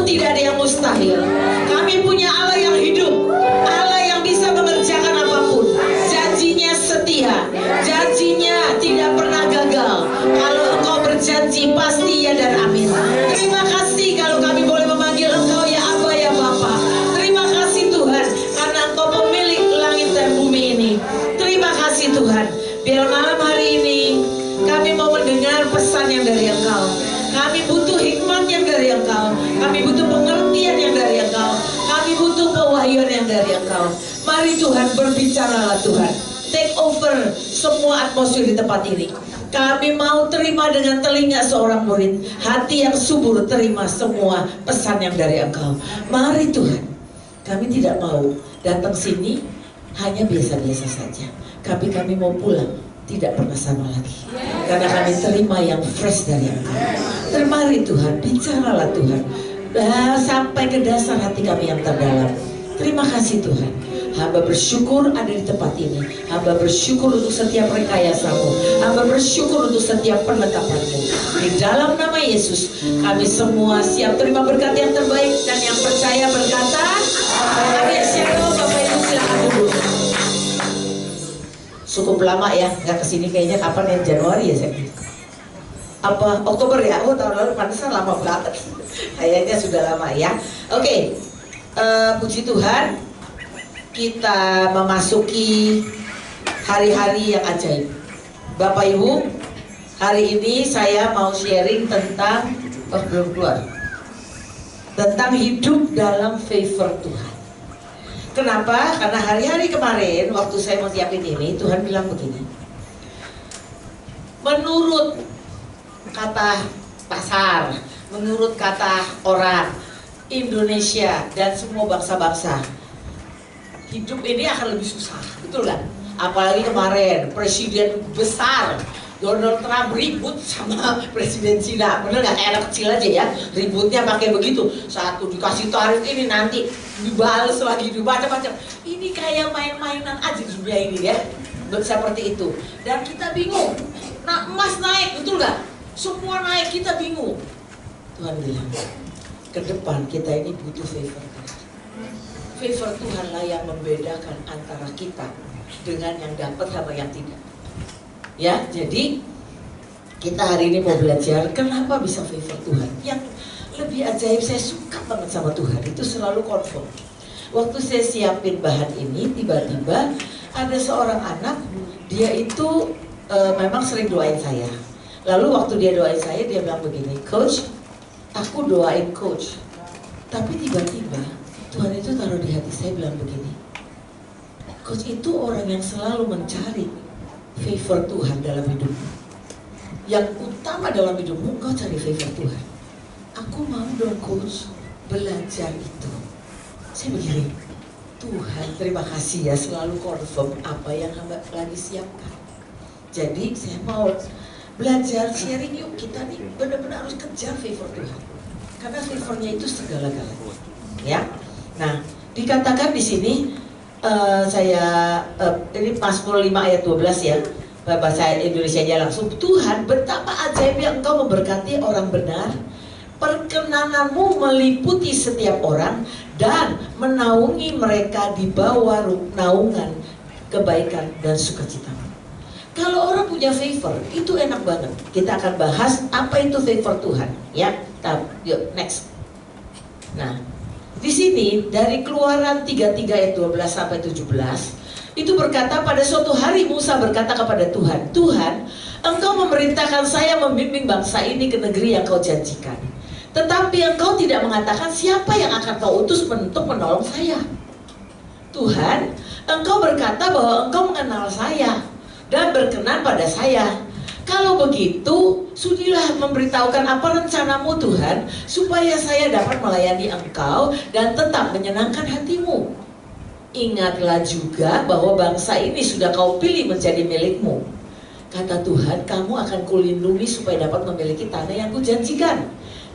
tidak ada yang mustahil. Kami punya Allah yang hidup, Allah yang bisa mengerjakan apapun. Janjinya setia, janjinya tidak pernah gagal. Kalau Engkau berjanji pasti ya dan amin. Terima kasih kalau kami boleh memanggil Engkau ya Aba ya Bapa. Terima kasih Tuhan karena Engkau pemilik langit dan bumi ini. Terima kasih Tuhan. Biar malam hari ini kami mau mendengar pesan yang dari Engkau. Kami butuh hikmat yang dari Engkau. Kami butuh pengertian yang dari Engkau. Kami butuh pewahyuan yang dari Engkau. Mari Tuhan, berbicaralah Tuhan. Take over semua atmosfer di tempat ini. Kami mau terima dengan telinga seorang murid, hati yang subur terima semua pesan yang dari Engkau. Mari Tuhan, kami tidak mau datang sini hanya biasa-biasa saja. Kami mau pulang tidak pernah sama lagi, karena kami terima yang fresh dari Engkau. Termari Tuhan, bicaralah Tuhan, sampai ke dasar hati kami yang terdalam. Terima kasih Tuhan. Hamba bersyukur ada di tempat ini. Hamba bersyukur untuk setiap rekayasa-Mu. Hamba bersyukur untuk setiap penetapan-Mu. Di dalam nama Yesus, kami semua siap terima berkat yang terbaik. Dan yang percaya berkata, amin. Shalom. Bapak Ibu silakan duduk. Cukup lama ya, nggak kesini kayaknya kapan ya, Januari ya saya. Apa Oktober ya? Oh tahun lalu pantesan lama banget. Kayaknya sudah lama ya. Oke, puji Tuhan. Kita memasuki hari-hari yang ajaib. Bapak Ibu, hari ini saya mau sharing tentang belum keluar. Tentang hidup dalam favor Tuhan. Kenapa? Karena hari-hari kemarin waktu saya mau siapin ini, Tuhan bilang begini. Menurut kata pasar, menurut kata orang Indonesia dan semua bangsa-bangsa, hidup ini akan lebih susah, betul kan? Apalagi kemarin presiden besar Donald Trump ribut sama presiden Cina, bener nggak? Kayak anak kecil aja ya, ributnya pakai begitu. Satu dikasih tarif ini, nanti dibales lagi, macam-macam. Ini kayak main-mainan aja di dunia ini ya, seperti itu. Dan kita bingung. Nah, emas naik, betul nggak? Semua naik, kita bingung. Tuhan bilang, ke depan kita ini butuh favor. Favor Tuhanlah yang membedakan antara kita dengan yang dapat sama yang tidak. Ya, jadi kita hari ini mau belajar kenapa bisa favor Tuhan. Yang lebih ajaib, saya suka banget sama Tuhan, itu selalu confirm. Waktu saya siapin bahan ini, tiba-tiba ada seorang anak, dia itu memang sering doain saya. Lalu waktu dia doain saya, dia bilang begini, Coach, aku doain Coach. Tapi tiba-tiba Tuhan itu taruh di hati saya bilang begini, Coach itu orang yang selalu mencari favor Tuhan dalam hidupmu. Yang utama dalam hidupmu, kau cari favor Tuhan. Aku mau dong Coach belajar itu. Saya begini, Tuhan terima kasih ya selalu confirm apa yang hamba lagi siapkan. Jadi saya mau belajar sharing yuk, kita nih benar-benar harus kejar favor Tuhan. Karena favornya itu segala-galanya. Ya. Nah, dikatakan di sini ini Mazmur 5 ayat 12 ya, bahasa Indonesianya langsung. Tuhan, betapa ajaibnya Engkau memberkati orang benar, perkenananmu meliputi setiap orang dan menaungi mereka di bawah naungan kebaikan dan sukacita. Kalau orang punya favor, itu enak banget. Kita akan bahas apa itu favor Tuhan, ya. Yuk, next. Nah, di sini dari Keluaran 33 ayat 12 sampai 17 itu berkata, pada suatu hari Musa berkata kepada Tuhan, Tuhan, Engkau memerintahkan saya membimbing bangsa ini ke negeri yang Kau janjikan. Tetapi Engkau tidak mengatakan siapa yang akan Kau utus untuk menolong saya. Tuhan, Engkau berkata bahwa Engkau mengenal saya dan berkenan pada saya. Kalau begitu, sudilah memberitahukan apa rencanamu Tuhan, supaya saya dapat melayani Engkau dan tetap menyenangkan hatimu. Ingatlah juga bahwa bangsa ini sudah Kau pilih menjadi milikmu. Kata Tuhan, kamu akan kulindungi supaya dapat memiliki tanah yang kujanjikan.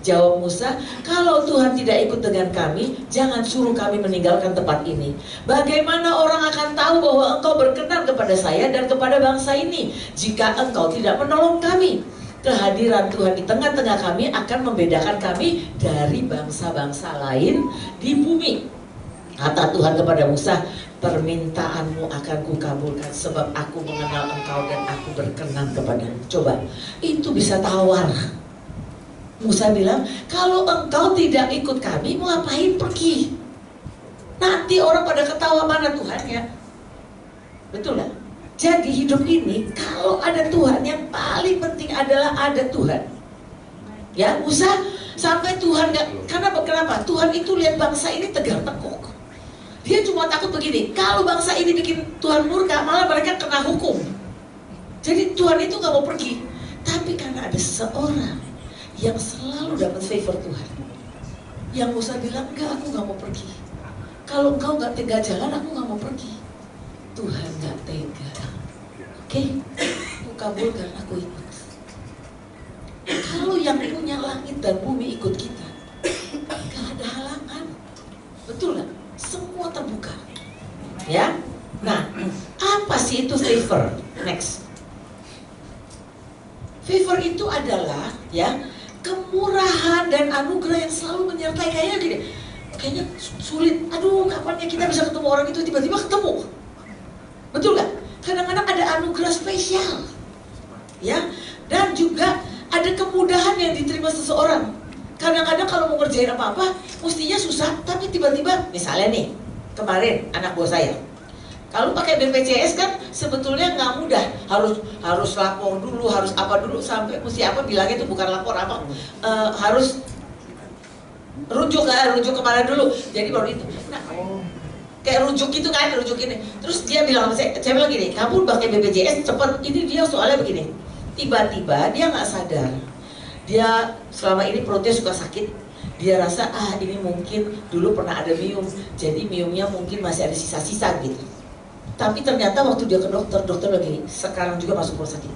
Jawab Musa, kalau Tuhan tidak ikut dengan kami, jangan suruh kami meninggalkan tempat ini. Bagaimana orang akan tahu bahwa Engkau berkenan kepada saya dan kepada bangsa ini, jika Engkau tidak menolong kami? kehadiran Tuhan di tengah-tengah kami akan membedakan kami dari bangsa-bangsa lain di bumi. Kata Tuhan kepada Musa, permintaanmu akan kukabulkan sebab aku mengenal engkau dan aku berkenan kepadamu. Coba, itu bisa tawar. Musa bilang, kalau engkau tidak ikut kami, mau ngapain pergi? Nanti orang pada ketawa, mana Tuhannya? Betul gak? Jadi hidup ini, kalau ada Tuhan, yang paling penting adalah ada Tuhan. Ya, Musa sampai Tuhan gak, karena kenapa? Tuhan itu lihat bangsa ini tegar tengkuk. Dia cuma takut begini, kalau bangsa ini bikin Tuhan murka, malah mereka kena hukum. Jadi Tuhan itu gak mau pergi. Tapi karena ada seseorang yang selalu dapat favor Tuhan, yang Musa bilang, enggak, aku gak mau pergi. Kalau engkau gak tega jalan, aku gak mau pergi. Tuhan gak tega. Oke, aku kabulkan, aku ikut. Kalau yang punya langit dan bumi ikut kita, gak ada halangan. Betul gak? Semua terbuka. Ya. Nah, apa sih itu favor? Next. Favor itu adalah ya kemurahan dan anugerah yang selalu menyertai. Kayaknya sulit. Aduh, kapannya kita bisa ketemu orang itu, tiba-tiba ketemu. Betul gak? Kadang-kadang ada anugerah spesial. Ya. Dan juga ada kemudahan yang diterima seseorang. Kadang-kadang kalau mau ngerjain apa-apa, mestinya susah, tapi tiba-tiba, misalnya nih, kemarin anak buah saya, kalau pakai BPJS kan sebetulnya nggak mudah, harus lapor dulu, harus apa dulu, sampai mesti apa bilangnya itu bukan lapor apa, harus rujuk kemana dulu, jadi baru itu. Nah, kayak rujuk gitu kan, rujuk ini. Terus dia bilang sama saya bilang gini, kamu pakai BPJS cepet, ini dia soalnya begini. Tiba-tiba dia nggak sadar. Dia selama ini perutnya suka sakit. Dia rasa, ini mungkin dulu pernah ada miom. Jadi miomnya mungkin masih ada sisa-sisa gitu. Tapi ternyata waktu dia ke dokter lagi, sekarang juga masuk rumah sakit.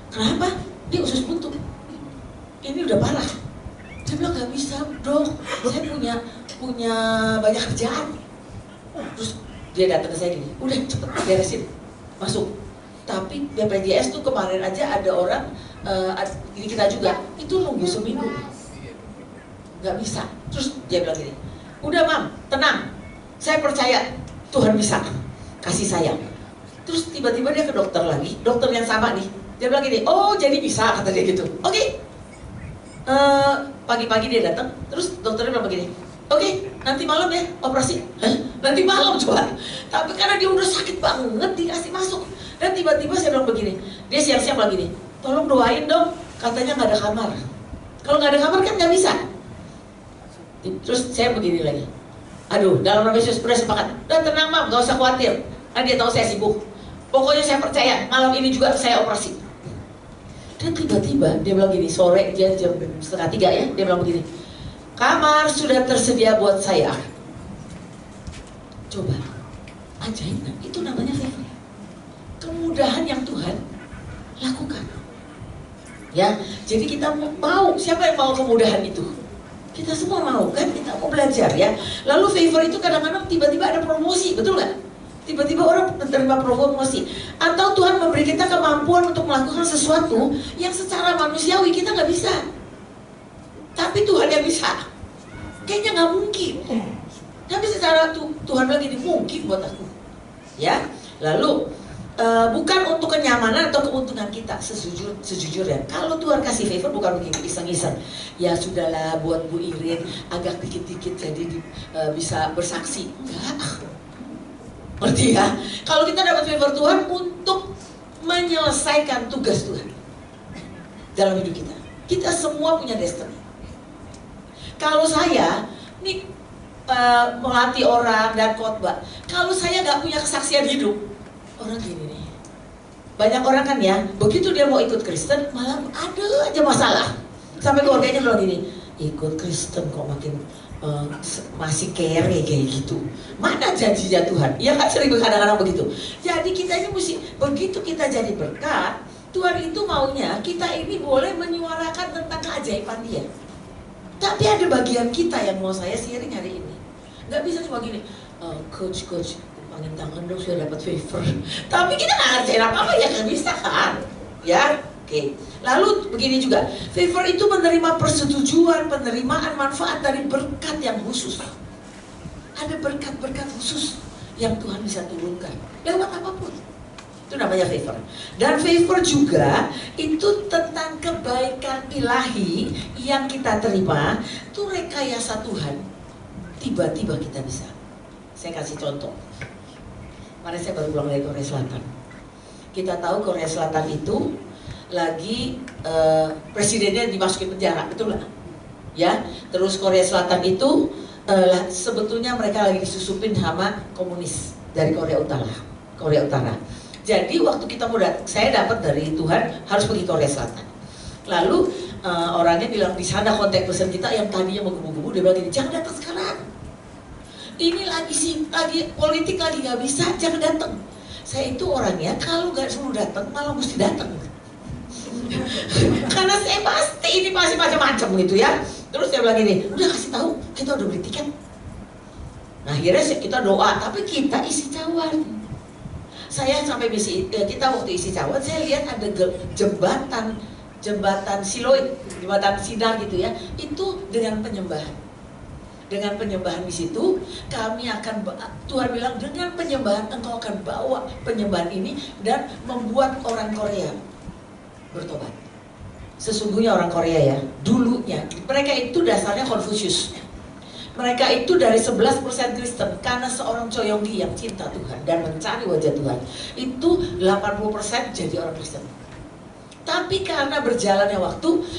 Kenapa? Dia usus buntu. Ini udah parah. Dia bilang, gak bisa dok, saya punya banyak kerjaan. Terus dia datang ke saya gini, udah cepet beresin, masuk. Tapi BPJS tuh kemarin aja ada orang, ini kita juga, itu nunggu seminggu. Gak bisa. Terus dia bilang gini, udah mam, tenang, saya percaya Tuhan bisa kasih saya. Terus tiba-tiba dia ke dokter lagi, dokter yang sama nih. Dia bilang gini, oh jadi bisa, kata dia gitu. Oke. Pagi-pagi dia datang, terus dokternya bilang begini, oke, nanti malam ya operasi. Nanti malam coba. Tapi karena dia udah sakit banget dikasih masuk. Dan tiba-tiba saya bilang begini, dia siang-siang bilang gini, tolong doain dong, katanya nggak ada kamar. Kalau nggak ada kamar kan nggak bisa. Terus saya begini lagi, aduh, dalam nama Yesus udah sepakat. Dan tenang mam, nggak usah khawatir. Kan dia tahu saya sibuk. Pokoknya saya percaya, malam ini juga saya operasi. Dan tiba-tiba dia bilang gini, sore jam 2:30 ya, dia bilang begini, kamar sudah tersedia buat saya. Coba, ajaib kan? Itu namanya favor. Kemudahan yang Tuhan lakukan. Ya, jadi kita mau, siapa yang mau kemudahan itu? Kita semua mau kan, kita mau belajar ya. Lalu favor itu kadang-kadang tiba-tiba ada promosi, betul nggak? Tiba-tiba orang menerima promosi. Atau Tuhan memberi kita kemampuan untuk melakukan sesuatu yang secara manusiawi kita nggak bisa. Tapi Tuhan yang bisa. Kayaknya nggak mungkin. Tapi secara Tuhan bilang gini, mungkin buat aku. Ya, lalu bukan untuk kenyamanan atau keuntungan kita sejujurnya. Kalau Tuhan kasih favor bukan begini iseng-iseng. Ya sudahlah buat Bu Irin agak dikit-dikit jadi bisa bersaksi. Enggak. Ngerti ya? Kalau kita dapat favor Tuhan untuk menyelesaikan tugas Tuhan dalam hidup kita. Kita semua punya destiny. Kalau saya nih melatih orang dan khotbah, kalau saya nggak punya kesaksian hidup, orang gini nih, banyak orang kan ya, begitu dia mau ikut Kristen malah ada aja masalah. Sampai keluarganya bilang gini, ikut Kristen kok makin masih kere kayak gitu. Mana janjinya Tuhan? Ya kan sering kadang-kadang begitu. Jadi kita ini mesti, begitu kita jadi berkat, Tuhan itu maunya kita ini boleh menyuarakan tentang keajaiban Dia. Tapi ada bagian kita yang mau saya sharing hari ini. Nggak bisa cuma gini, coach, pangin tangan dong sudah dapat favor. Tapi kita nggak ngerjain apa-apa ya, nggak bisa kan? Ya, oke. Lalu begini juga, favor itu menerima persetujuan, penerimaan manfaat dari berkat yang khusus. Ada berkat-berkat khusus yang Tuhan bisa turunkan lewat apapun. Itu namanya favor. Dan favor juga itu tentang kebaikan ilahi yang kita terima. Itu rekayasa Tuhan. Tiba-tiba kita bisa. Saya kasih contoh. Kemarin saya baru pulang dari Korea Selatan. Kita tahu Korea Selatan itu lagi presidennya dimasukin penjara, betul nggak? Ya, terus Korea Selatan itu sebetulnya mereka lagi disusupin sama komunis dari Korea Utara. Jadi waktu kita mau saya dapat dari Tuhan harus pergi Korea Selatan. Lalu orangnya bilang di sana kontak person kita yang tadinya menggebu-gebu, dia bilang gini, jangan datang sekarang. Ini lagi politik lagi nggak bisa, jangan datang. Saya itu orangnya kalau nggak suruh datang malah mesti datang. Karena saya pasti ini masih macam-macam gitu ya. Terus saya bilang gini, udah kasih tahu kita udah beli tiket. Nah akhirnya kita doa, tapi kita isi cawan. Saya sampai kita waktu isi cawan, saya lihat ada jembatan Siloid, jembatan Sinar gitu ya. Itu dengan penyembahan. Dengan penyembahan di situ, kami akan, Tuhan bilang dengan penyembahan engkau akan bawa penyembahan ini dan membuat orang Korea bertobat. Sesungguhnya orang Korea ya, dulunya mereka itu dasarnya Konfusius. Mereka itu dari 11% Kristen karena seorang Choyonggi yang cinta Tuhan dan mencari wajah Tuhan. Itu 80% jadi orang Kristen. Tapi karena berjalannya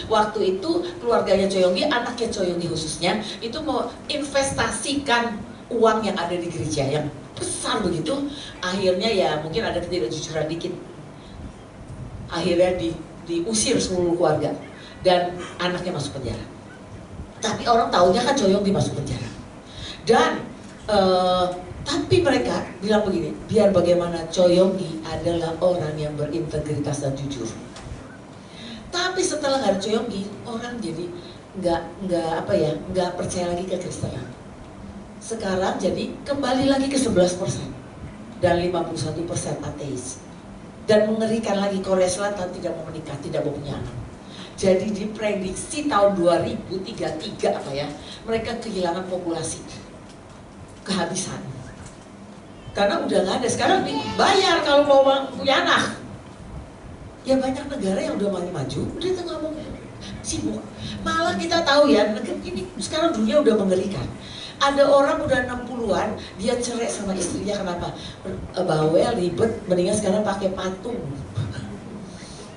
waktu itu keluarganya Choyonggi, anaknya Choyonggi khususnya, itu mau investasikan uang yang ada di gereja yang besar begitu. Akhirnya ya mungkin ada ketidakjujuran dikit. Akhirnya diusir seluruh keluarga dan anaknya masuk penjara. Tapi orang tahunya kan Choyonggi masuk penjara. Dan tapi mereka bilang begini, biar bagaimana Choyonggi adalah orang yang berintegritas dan jujur. Tapi setelah nggak ada Choyonggi, orang jadi nggak percaya lagi ke Kristenan. Sekarang jadi kembali lagi ke 11% dan 51% ateis. Dan mengerikan lagi, Korea Selatan tidak mau menikah, tidak mau punya anak. Jadi diprediksi tahun 2033 mereka kehilangan populasi, kehabisan. Karena udah nggak ada. Sekarang bayar kalau mau punya anak. Ya banyak negara yang udah maju, udah nggak mau sibuk. Malah kita tahu ya, ini sekarang dunia udah mengerikan. Ada orang udah 60-an, dia cerai sama istrinya, kenapa? Bawel, ribet, mendingan sekarang pakai patung.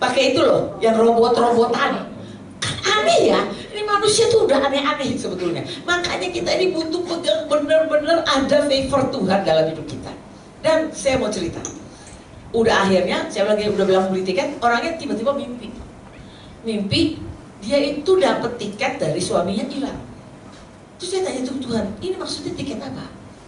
Pakai itu loh, yang robot-robotan. Kan aneh ya, ini manusia tuh udah aneh-aneh sebetulnya. Makanya kita ini butuh pegang bener-bener ada favor Tuhan dalam hidup kita. Dan saya mau cerita. Udah akhirnya, saya udah bilang beli tiket, orangnya tiba-tiba mimpi, dia itu dapet tiket dari suaminya hilang. Terus saya tanya Tuhan, ini maksudnya tiket apa?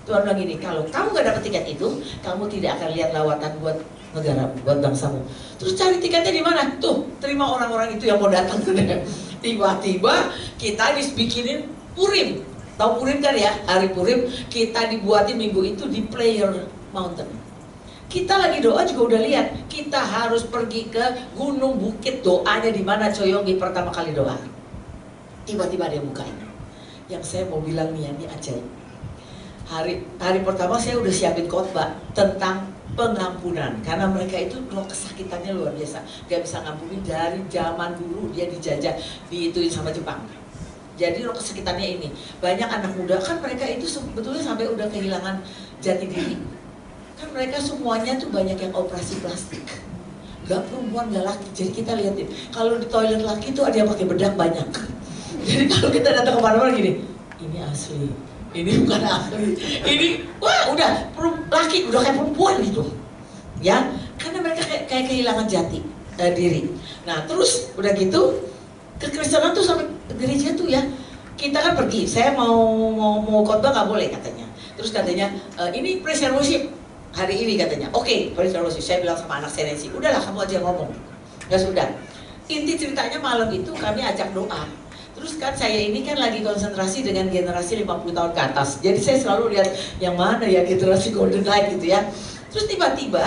Tuhan bilang gini, kalau kamu gak dapet tiket itu, kamu tidak akan lihat lawatan buat negara, buat bangsamu. Terus cari tiketnya di mana? Tuh, terima orang-orang itu yang mau datang. Tiba-tiba kita dibikinin Purim. Tahu Purim kan ya? Hari Purim kita dibuatin minggu itu di Player Mountain. Kita lagi doa juga udah lihat, kita harus pergi ke gunung bukit, doanya di mana Choyonggi pertama kali doa. Tiba-tiba dia bukain. Yang saya mau bilang nih, ini ajaib. Hari pertama saya udah siapin khotbah tentang pengampunan, karena mereka itu roh kesakitannya luar biasa, gak bisa ngampunin dari zaman dulu dia dijajah, diituin sama Jepang. Jadi roh kesakitannya ini banyak anak muda kan, mereka itu sebetulnya sampai udah kehilangan jati diri. Kan mereka semuanya tuh banyak yang operasi plastik, gak perempuan gak laki. Jadi kita lihatin kalau di toilet laki tuh ada yang pakai bedak banyak. Jadi kalau kita datang kemana-mana gini, ini asli, ini bukan asli, ini wah udah laki, udah kayak perempuan gitu, ya, karena mereka kayak kehilangan jati diri. Nah terus udah gitu, kekristenan tuh sampai gereja tuh ya, kita kan pergi, saya mau khotbah nggak boleh katanya. Terus katanya ini praise and worship hari ini katanya, oke, praise and worship. Saya bilang sama anak saya Nancy, udahlah kamu aja ngomong, ya sudah. Inti ceritanya malam itu kami ajak doa. Terus kan saya ini kan lagi konsentrasi dengan generasi 50 tahun ke atas. Jadi saya selalu lihat yang mana ya generasi Golden Light gitu ya. Terus tiba-tiba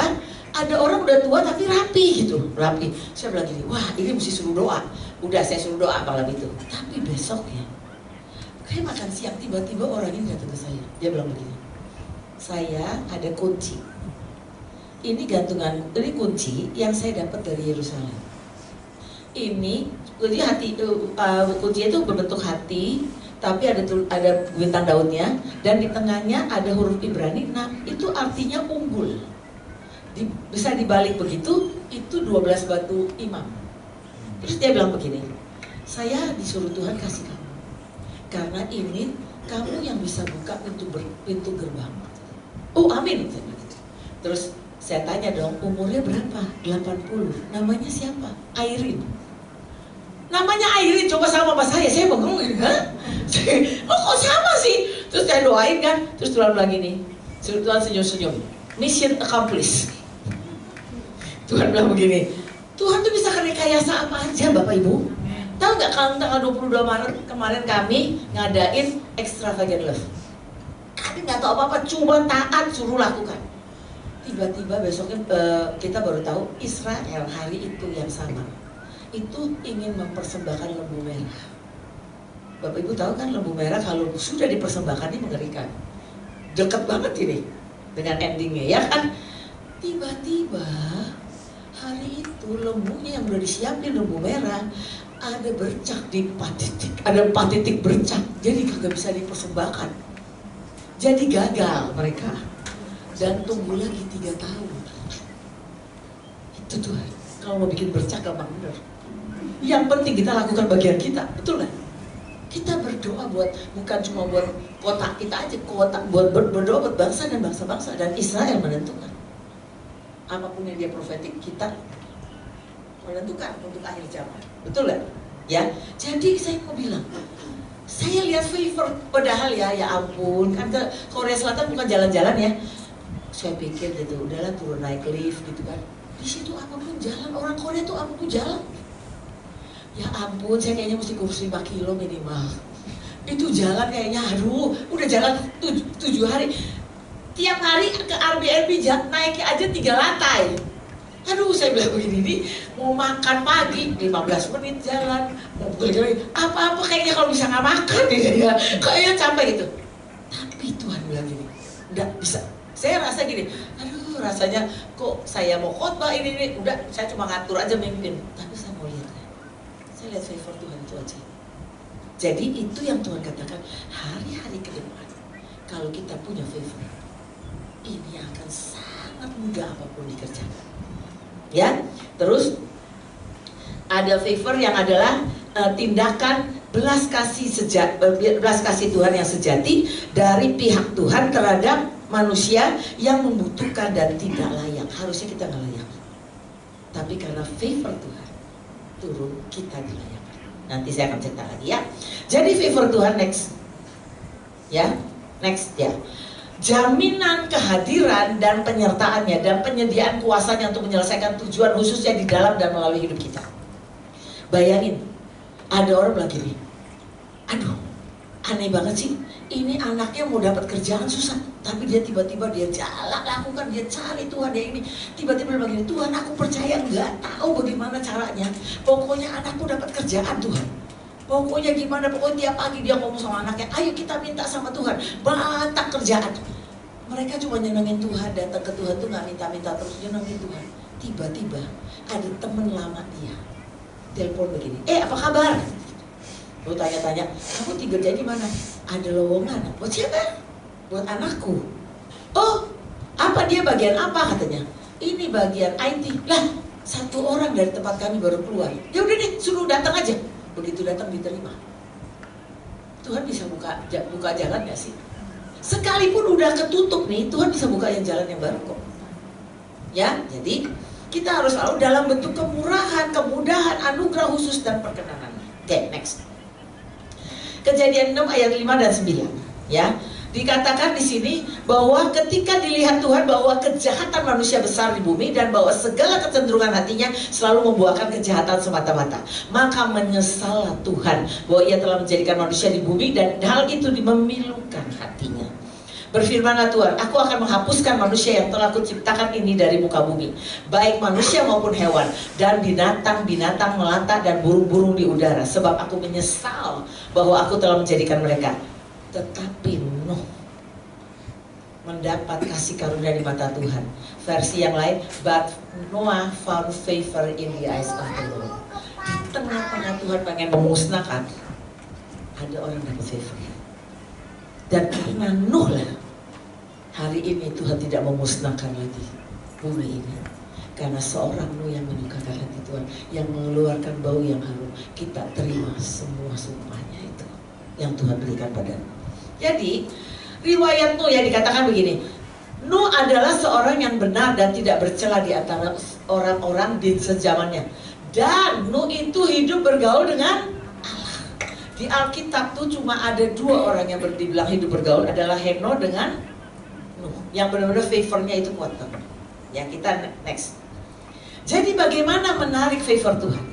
Ada orang udah tua tapi rapi gitu, rapi. Saya bilang gini, wah ini mesti suruh doa. Udah saya suruh doa malam itu. Tapi besoknya, kayak makan siang tiba-tiba orang ini datang ke saya. Dia bilang begini, saya ada kunci. Ini gantungan, ini kunci yang saya dapat dari Yerusalem. Ini kunci hati, kunci itu berbentuk hati, tapi ada bintang Daudnya, dan di tengahnya ada huruf Ibrani 6. Itu artinya unggul. Bisa dibalik begitu, itu 12 batu imam. Terus dia bilang begini, saya disuruh Tuhan kasih kamu, karena ini kamu yang bisa buka pintu gerbang. Oh amin. Terus saya tanya dong, umurnya berapa? 80. Namanya siapa? Airin. Namanya Airin, coba sama saya bengong gitu, hah? Oh kok sama sih? Terus saya doain kan, terus Tuhan bilang gini, Tuhan senyum-senyum, mission accomplished. Tuhan bilang begini, Tuhan tuh bisa rekayasa apa aja Bapak Ibu. Tahu nggak kalau tanggal 22 Maret kemarin kami ngadain extravagant love. Kami nggak tahu apa-apa, cuma taat suruh lakukan. Tiba-tiba besoknya kita baru tahu Israel hari itu yang sama itu ingin mempersembahkan lembu merah. Bapak Ibu tahu kan lembu merah kalau sudah dipersembahkan ini mengerikan. Dekat banget ini dengan endingnya ya kan. Tiba-tiba hari itu lembunya yang udah disiapin lembu merah ada bercak di 4 titik, ada 4 titik bercak, jadi kagak bisa dipersembahkan. Jadi gagal mereka dan tunggu lagi 3 tahun. Itu Tuhan, kalau mau bikin bercak gampang bener. Yang penting kita lakukan bagian kita, betul kan? Kita berdoa bukan cuma buat kota kita aja, berdoa buat bangsa dan bangsa-bangsa, dan Israel menentukan. Apapun yang dia profetik, kita menentukan untuk akhir zaman, betul kan? Ya, jadi saya mau bilang, saya lihat favor, padahal ya ampun, kan ke Korea Selatan bukan jalan-jalan ya. Saya pikir gitu, udahlah turun naik lift gitu kan. Di situ apapun jalan, orang Korea tuh apapun jalan. Ya ampun, saya kayaknya mesti kurus 5 kilo minimal. Itu jalan kayaknya, aduh, udah jalan 7 hari. Tiap hari ke Airbnb naiknya aja 3 lantai. Aduh, saya bilang begini nih, mau makan pagi 15 menit jalan, mau jalan apa-apa kayaknya kalau bisa nggak makan ya, kayaknya capek gitu. Tapi Tuhan bilang gini, nggak bisa. Saya rasa gini, aduh rasanya kok saya mau khotbah ini, udah saya cuma ngatur aja mimpin. Tapi saya mau lihat, saya lihat favor Tuhan itu aja. Jadi itu yang Tuhan katakan, hari-hari ke depan, kalau kita punya favor, ini akan sangat mudah apapun dikerjakan. Ya, terus ada favor yang adalah tindakan belas kasih Tuhan yang sejati dari pihak Tuhan terhadap manusia yang membutuhkan dan tidak layak. Harusnya kita nggak layak, tapi karena favor Tuhan turun, kita dilayakkan. Nanti saya akan cerita lagi ya. Jadi favor Tuhan next ya, jaminan kehadiran dan penyertaannya dan penyediaan kuasanya untuk menyelesaikan tujuan khususnya di dalam dan melalui hidup kita. Bayangin, ada orang bilang gini, aduh aneh banget sih, ini anaknya mau dapat kerjaan susah, tapi dia tiba-tiba dia jalan lakukan, dia cari Tuhan, dia ini tiba-tiba bilang gini, Tuhan aku percaya, nggak tahu bagaimana caranya, pokoknya anakku dapat kerjaan Tuhan. Pokoknya gimana, pokoknya tiap pagi dia ngomong sama anaknya, ayo kita minta sama Tuhan, banyak kerjaan. Mereka cuma nyenengin Tuhan, datang ke Tuhan tuh nggak minta-minta terus, nyenengin Tuhan. Tiba-tiba ada temen lama dia, telepon begini, apa kabar? Lu tanya-tanya, kamu kerja di mana? Ada lowongan, buat siapa? Buat anakku. Oh, apa dia bagian apa katanya? Ini bagian IT. Lah, 1 orang dari tempat kami baru keluar. Ya udah deh, suruh datang aja. Begitu datang diterima. Tuhan bisa buka jalan gak sih? Sekalipun udah ketutup nih, Tuhan bisa buka yang jalan yang baru kok. Ya, jadi kita harus selalu dalam bentuk kemurahan, kemudahan, anugerah khusus dan perkenanan. Oke, next. Kejadian 6 ayat 5 dan 9. Ya, dikatakan di sini bahwa ketika dilihat Tuhan bahwa kejahatan manusia besar di bumi dan bahwa segala kecenderungan hatinya selalu membuahkan kejahatan semata-mata, maka menyesallah Tuhan bahwa ia telah menjadikan manusia di bumi dan hal itu memilukan hatinya. Berfirmanlah Tuhan, aku akan menghapuskan manusia yang telah kuciptakan ini dari muka bumi, baik manusia maupun hewan, dan binatang-binatang melata dan burung-burung di udara, sebab aku menyesal bahwa aku telah menjadikan mereka. Tetapi Nuh mendapat kasih karunia di mata Tuhan. Versi yang lain, but Noah found favor in the eyes of the Lord. Di tengah-tengah Tuhan pengen memusnahkan, ada orang dapat favor. Dan karena Nuh lah, hari ini Tuhan tidak memusnahkan lagi bumi ini. Karena seorang Nuh yang menyukakan hati Tuhan, yang mengeluarkan bau yang harum, kita terima semua sumpahnya itu yang Tuhan berikan padamu. Jadi riwayat Nuh ya dikatakan begini, Nuh adalah seorang yang benar dan tidak bercela di antara orang-orang di sezamannya. Dan Nuh itu hidup bergaul dengan di Alkitab tuh cuma ada dua orang yang dibilang hidup bergaul, adalah Heno dengan Nuh, yang benar-benar favornya itu kuat banget. Ya, kita next. Jadi bagaimana menarik favor Tuhan?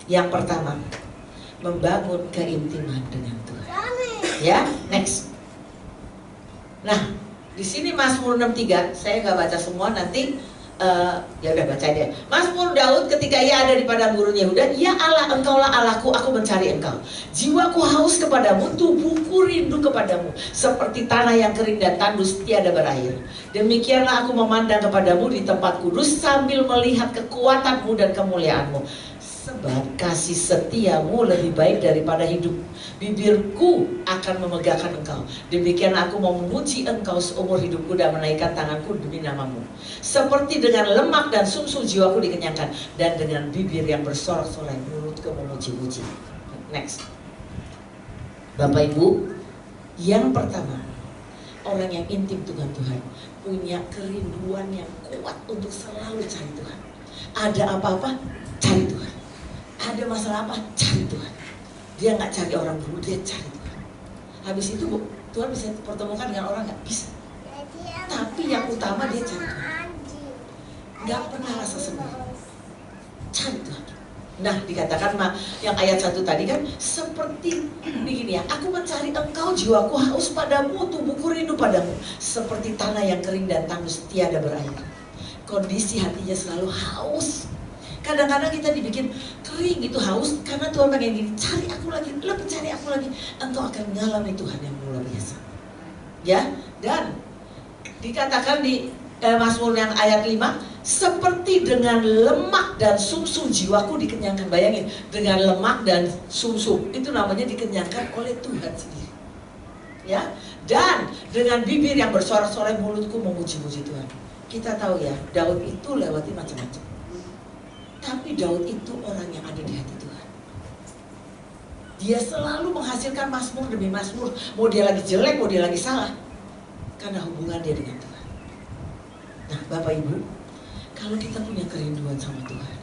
Yang pertama, membangun keintiman dengan Tuhan. Ya, next. Nah, di sini Mazmur 63, saya nggak baca semua, nanti ya udah baca deh. Mazmur Daud ketika ia ada di padang gurun Yehuda, ya Allah, engkaulah Allahku, aku mencari engkau. Jiwaku haus kepadamu, tubuhku rindu kepadamu, seperti tanah yang kering dan tandus tiada berair. Demikianlah aku memandang kepadamu di tempat kudus, sambil melihat kekuatanmu dan kemuliaanmu. Sebab kasih setiamu lebih baik daripada hidup. Bibirku akan memegahkan engkau. Demikian aku mau memuji engkau seumur hidupku dan menaikkan tanganku demi namamu. Seperti dengan lemak dan sumsum jiwaku dikenyangkan, dan dengan bibir yang bersorak-sorai mulutku memuji-muji. Next. Bapak Ibu, yang pertama, orang yang intim dengan Tuhan punya kerinduan yang kuat untuk selalu cari Tuhan. Ada apa-apa, cari Tuhan. Ada masalah apa, cari Tuhan. Dia nggak cari orang dulu, dia cari Tuhan. Habis itu Tuhan bisa pertemukan dengan orang, nggak bisa. Tapi yang utama dia cari Tuhan. Nggak pernah rasa sendiri. Cari Tuhan. Nah, dikatakan yang ayat 1 tadi kan, seperti begini ya, aku mencari engkau, jiwaku haus padamu, tubuhku rindu padamu, seperti tanah yang kering dan tandus tiada berair. Kondisi hatinya selalu haus. Kadang-kadang kita dibikin kering itu haus karena Tuhan pengen gini, cari aku lagi, lebih cari aku lagi, engkau akan mengalami Tuhan yang luar biasa. Ya, dan dikatakan di Mazmur yang ayat 5, seperti dengan lemak dan sumsum jiwaku dikenyangkan. Bayangin, dengan lemak dan sumsum itu namanya dikenyangkan oleh Tuhan sendiri. Ya, dan dengan bibir yang bersorak-sorai mulutku memuji-muji Tuhan. Kita tahu ya, Daud itu lewati macam-macam. Tapi Daud itu orang yang ada di hati Tuhan. Dia selalu menghasilkan mazmur demi mazmur. Mau dia lagi jelek, mau dia lagi salah, karena hubungan dia dengan Tuhan. Nah, Bapak Ibu, kalau kita punya kerinduan sama Tuhan,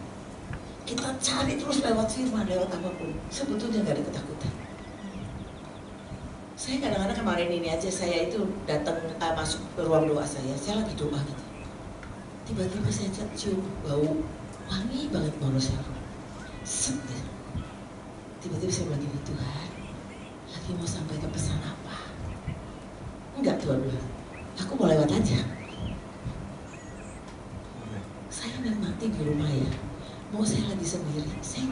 kita cari terus lewat firman, lewat apapun, sebetulnya gak ada ketakutan. Saya kadang-kadang kemarin ini aja, saya itu datang masuk ke ruang doa saya lagi doa gitu. Tiba-tiba saya cium bau wangi banget manusia. Set. Tiba-tiba saya bilang gini, Tuhan, lagi mau sampaikan pesan apa? Enggak, Tuhan bilang, aku mau lewat aja. Saya nikmati di rumah ya. Mau saya lagi sendiri, saya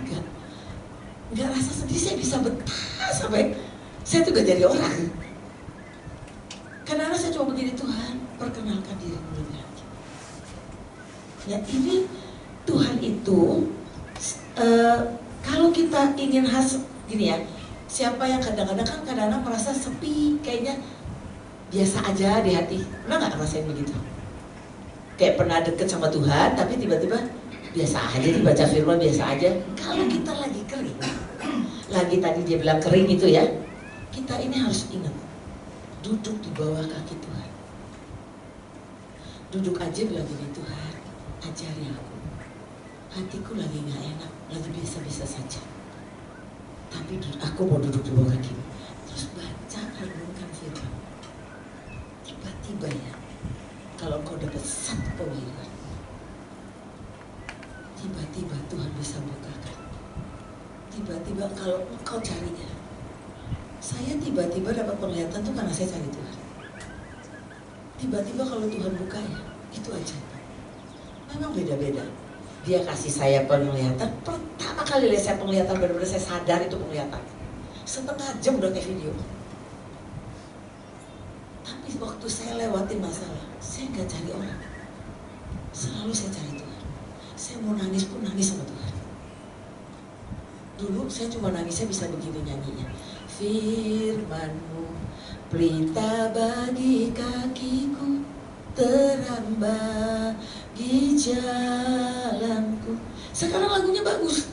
enggak rasa sedih, saya bisa betah sampai saya tuh gak jadi orang. Karena saya cuma begini, Tuhan, perkenalkan dirimu lebih lagi. Ya, ini Tuhan itu kalau kita ingin gini ya, siapa yang kadang-kadang merasa sepi, kayaknya biasa aja di hati. Pernah nggak ngerasain begitu? Kayak pernah deket sama Tuhan, tapi tiba-tiba biasa aja, dibaca firman biasa aja. Kalau kita lagi kering, lagi tadi dia bilang kering itu ya, kita ini harus ingat, duduk di bawah kaki Tuhan. Duduk aja bilang gini, Tuhan, ajari aku. Hatiku lagi gak enak, lagi biasa-biasa saja. Tapi aku mau duduk di bawah kaki. Terus baca, renungkan firman. Tiba-tiba ya, kalau kau dapat satu pemilihan, tiba-tiba Tuhan bisa bukakan. Tiba-tiba kalau engkau carinya. Saya tiba-tiba dapat penglihatan tuh karena saya cari Tuhan. Tiba-tiba kalau Tuhan buka ya, itu aja. Memang beda-beda. Dia kasih saya penglihatan. Pertama kali lihat saya penglihatan, benar-benar saya sadar itu penglihatan. Setengah jam udah kayak video. Tapi waktu saya lewatin masalah, saya nggak cari orang. Selalu saya cari Tuhan. Saya mau nangis pun nangis sama Tuhan. Dulu saya cuma nangisnya bisa begini nyanyinya. Firman-Mu pelita bagi kakiku, terang bagi jalanku. Sekarang lagunya bagus.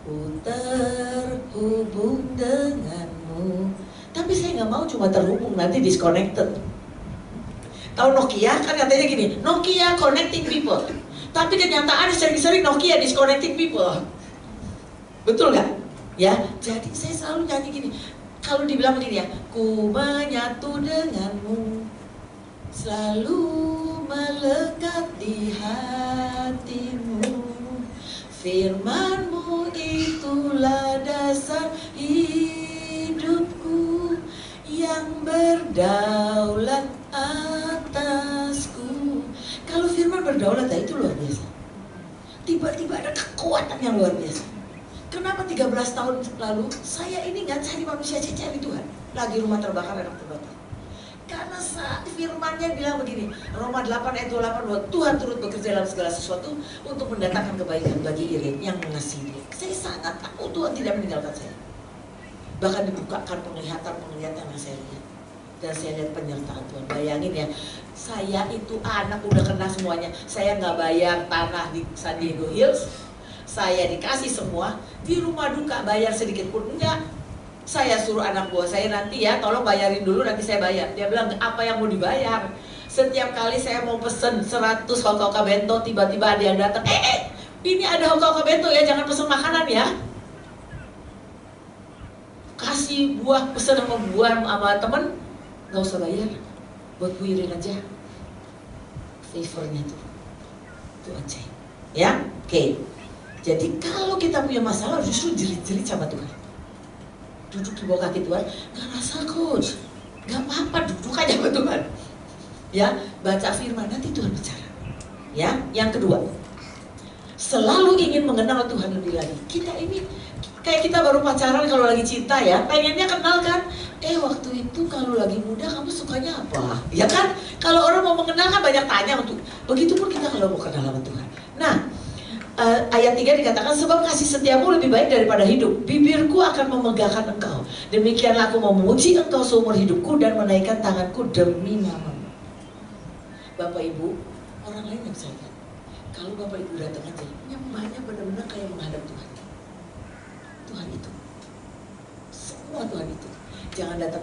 Ku terhubung denganmu. Tapi saya nggak mau cuma terhubung, nanti disconnected. Tahu Nokia kan katanya gini, Nokia connecting people. Tapi kenyataannya sering-sering Nokia disconnecting people. Betul nggak? Ya, jadi saya selalu nyanyi gini. Kalau dibilang begini ya, ku menyatu denganmu, selalu melekat di hatimu. Firman-Mu itulah dasar hidupku, yang berdaulat atasku. Kalau firman berdaulat ya itu luar biasa. Tiba-tiba ada kekuatan yang luar biasa. Kenapa 13 tahun lalu saya ini nggak cari manusia, saya cari Tuhan. Lagi rumah terbakar, anak terbakar. Karena saat firman-Nya bilang begini, Roma 8 ayat 28, bahwa Tuhan turut bekerja dalam segala sesuatu untuk mendatangkan kebaikan bagi Irin yang mengasihi Dia. Saya sangat tahu Tuhan tidak meninggalkan saya. Bahkan dibukakan penglihatan yang saya lihat. Dan saya lihat penyertaan Tuhan. Bayangin ya, saya itu anak udah kena semuanya. Saya nggak bayar tanah di San Diego Hills. Saya dikasih semua, di rumah duka bayar sedikit pun enggak. Saya suruh anak buah saya, nanti ya tolong bayarin dulu, nanti saya bayar. Dia bilang, apa yang mau dibayar? Setiap kali saya mau pesen 100 hoka-hoka bento, tiba-tiba ada yang datang, ini ada hoka-hoka bento ya, jangan pesen makanan ya. Kasih buah, pesen sama buah sama temen, gak usah bayar, buat Bu Irin aja. Favornya tuh, itu aja. Ya, oke. Jadi kalau kita punya masalah justru jerit-jerit sama Tuhan. Duduk di bawah kaki Tuhan, gak rasa coach, gak apa-apa, duduk aja sama Tuhan. Ya, baca firman, nanti Tuhan bicara. Ya, yang kedua, selalu ingin mengenal Tuhan lebih lagi. Kita ini kayak kita baru pacaran kalau lagi cinta ya, pengennya kenal kan. Waktu itu kalau lagi muda kamu sukanya apa? Ya kan? Kalau orang mau mengenal kan banyak tanya untuk. Begitupun kita kalau mau kenal sama Tuhan. Nah, ayat 3 dikatakan, sebab kasih setiamu lebih baik daripada hidup. Bibirku akan memegahkan engkau. Demikianlah aku mau memuji engkau seumur hidupku dan menaikkan tanganku demi namamu. Bapak Ibu, orang lain yang saya lihat, kalau Bapak Ibu datang aja, nyembahnya benar-benar kayak menghadap Tuhan. Tuhan itu. Semua Tuhan itu. Jangan datang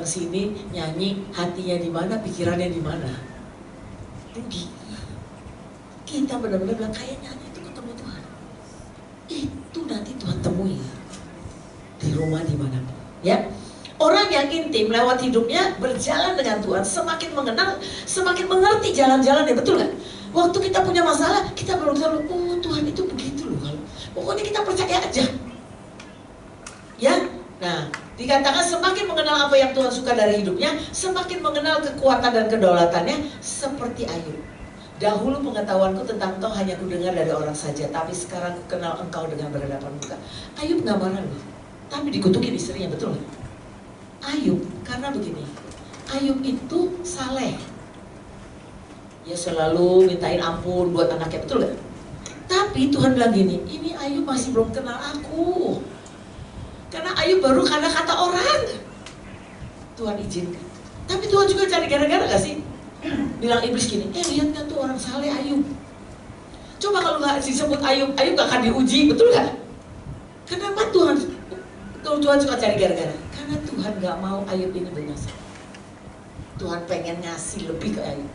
sini nyanyi, hatinya di mana, pikirannya di mana. Rugi. Kita benar-benar bilang kayaknya itu ketemu Tuhan. Itu nanti Tuhan temui di rumah di mana. Ya, orang yang intim lewat hidupnya berjalan dengan Tuhan, semakin mengenal, semakin mengerti jalan-jalannya, betul nggak? Waktu kita punya masalah, kita baru tahu, oh Tuhan itu begitu loh. Pokoknya kita percaya aja. Ya, nah dikatakan semakin mengenal apa yang Tuhan suka dari hidupnya, semakin mengenal kekuatan dan kedaulatannya seperti Ayub. Dahulu pengetahuanku tentang engkau hanya kudengar dari orang saja, tapi sekarang ku kenal engkau dengan berhadapan muka. Ayub gak marah loh, tapi dikutukin istrinya, betul gak? Ayub, karena begini, Ayub itu saleh. Ya selalu mintain ampun buat anaknya, betul gak? Tapi Tuhan bilang gini, ini Ayub masih belum kenal aku. Karena Ayub baru karena kata orang. Tuhan izinkan. Tapi Tuhan juga cari gara-gara gak sih? Bilang iblis gini, lihat kan tuh orang saleh Ayub. Coba kalau nggak disebut Ayub, Ayub gak akan diuji, betul nggak? Kenapa Tuhan suka cari gara-gara? Karena Tuhan nggak mau Ayub ini binasa. Tuhan pengen ngasih lebih ke Ayub.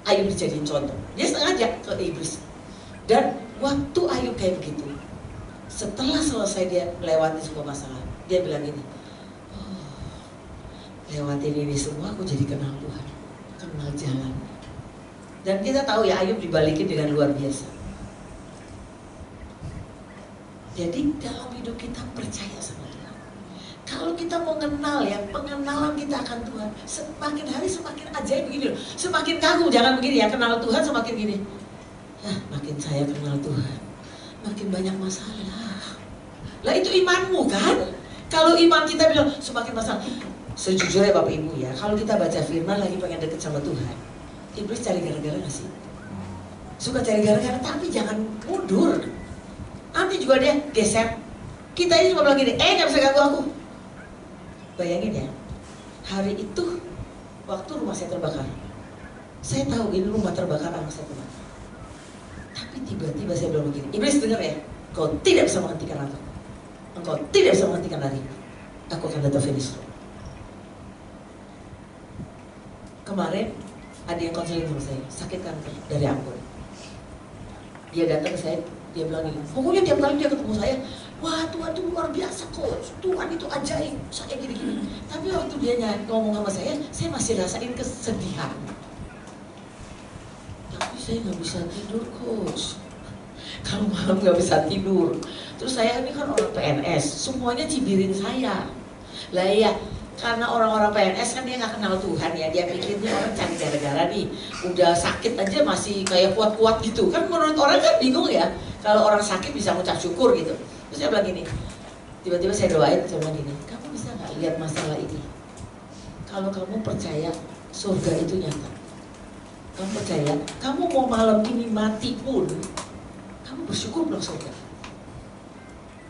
Ayub dijadiin contoh. Dia sengaja ke iblis. Dan waktu Ayub kayak begitu, setelah selesai dia lewati sebuah masalah, dia bilang gini, lewatin ini semua aku jadi kenal Tuhan, kenal jalan. Dan kita tahu ya, Ayub dibalikin dengan luar biasa. Jadi dalam hidup kita percaya sama Tuhan. Kalau kita mau kenal ya, pengenalan kita akan Tuhan semakin hari semakin ajaib begini loh. Semakin kagum, jangan begini ya, kenal Tuhan semakin gini. Makin saya kenal Tuhan, makin banyak masalah. Lah itu imanmu kan? Kalau iman kita bilang semakin masalah. Sejujurnya Bapak Ibu ya, kalau kita baca firman lagi pengen deket sama Tuhan, iblis cari gara-gara gak sih? Suka cari gara-gara, tapi jangan mundur. Nanti juga dia geser. Kita ini cuma bilang gini, gak bisa ganggu aku. Bayangin ya, hari itu waktu rumah saya terbakar, saya tahu ini rumah terbakar, anak saya terbakar. Tapi tiba-tiba saya bilang begini, iblis dengar ya, kau tidak bisa menghentikan aku, engkau tidak bisa menghentikan lari, aku akan tetap finish. Kemarin ada yang konseling sama saya, sakit kanker dari Ambon. Dia datang ke saya, dia bilang gini, pokoknya tiap kali dia ketemu saya, wah Tuhan itu luar biasa coach, Tuhan itu ajaib, saya gini-gini. Tapi waktu dia ngomong sama saya masih rasain kesedihan. Tapi saya nggak bisa tidur coach, kalau malam nggak bisa tidur. Terus saya ini kan orang PNS, semuanya cibirin saya. Lah iya, karena orang-orang PNS kan dia nggak kenal Tuhan ya, dia pikirnya orang cari gara-gara nih, udah sakit aja masih kayak kuat-kuat gitu. Kan menurut orang kan bingung ya, kalau orang sakit bisa ngucap syukur gitu. Terus saya bilang gini, tiba-tiba saya doain, saya bilang gini, kamu bisa nggak lihat masalah ini? Kalau kamu percaya surga itu nyata, kamu percaya, kamu mau malam ini mati pun, kamu bersyukur belum surga.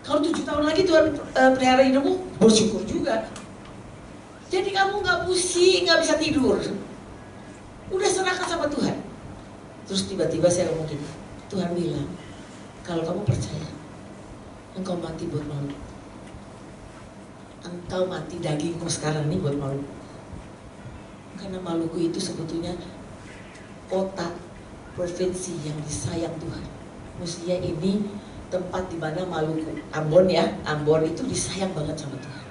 Kalau 7 tahun lagi Tuhan pelihara hidupmu, bersyukur juga. Jadi kamu nggak pusing, nggak bisa tidur, udah serahkan sama Tuhan. Terus tiba-tiba saya ngomong gini, Tuhan bilang, kalau kamu percaya, engkau mati buat malu. Engkau mati dagingmu sekarang ini buat malu. Karena Maluku itu sebetulnya kota, provinsi yang disayang Tuhan. Mestinya ini tempat di mana Maluku, Ambon ya, Ambon itu disayang banget sama Tuhan.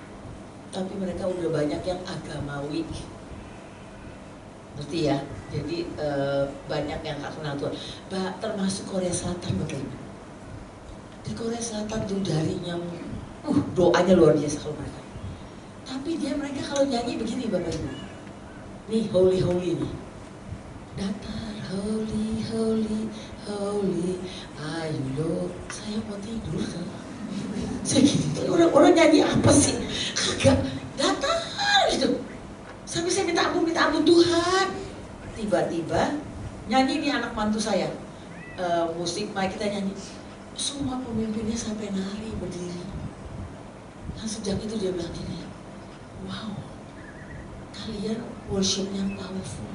Tapi mereka udah banyak yang agamawi, ngerti ya? Jadi banyak yang gak kenal Tuhan. Termasuk Korea Selatan bagaimana? Di Korea Selatan tuh darinya, doanya luar biasa kalau mereka. Tapi mereka kalau nyanyi begini Bapak Ibu, nih holy holy nih, datar holy holy holy, ayo dong, saya mau tidur kan? Saya gini, orang-orang nyanyi apa sih? Kagak datar gitu. Sampai saya minta ampun Tuhan. Tiba-tiba nyanyi nih anak mantu saya, musik mic kita nyanyi. Semua pemimpinnya sampai nari berdiri. Dan sejak itu dia bilang gini, wow, kalian worshipnya powerful.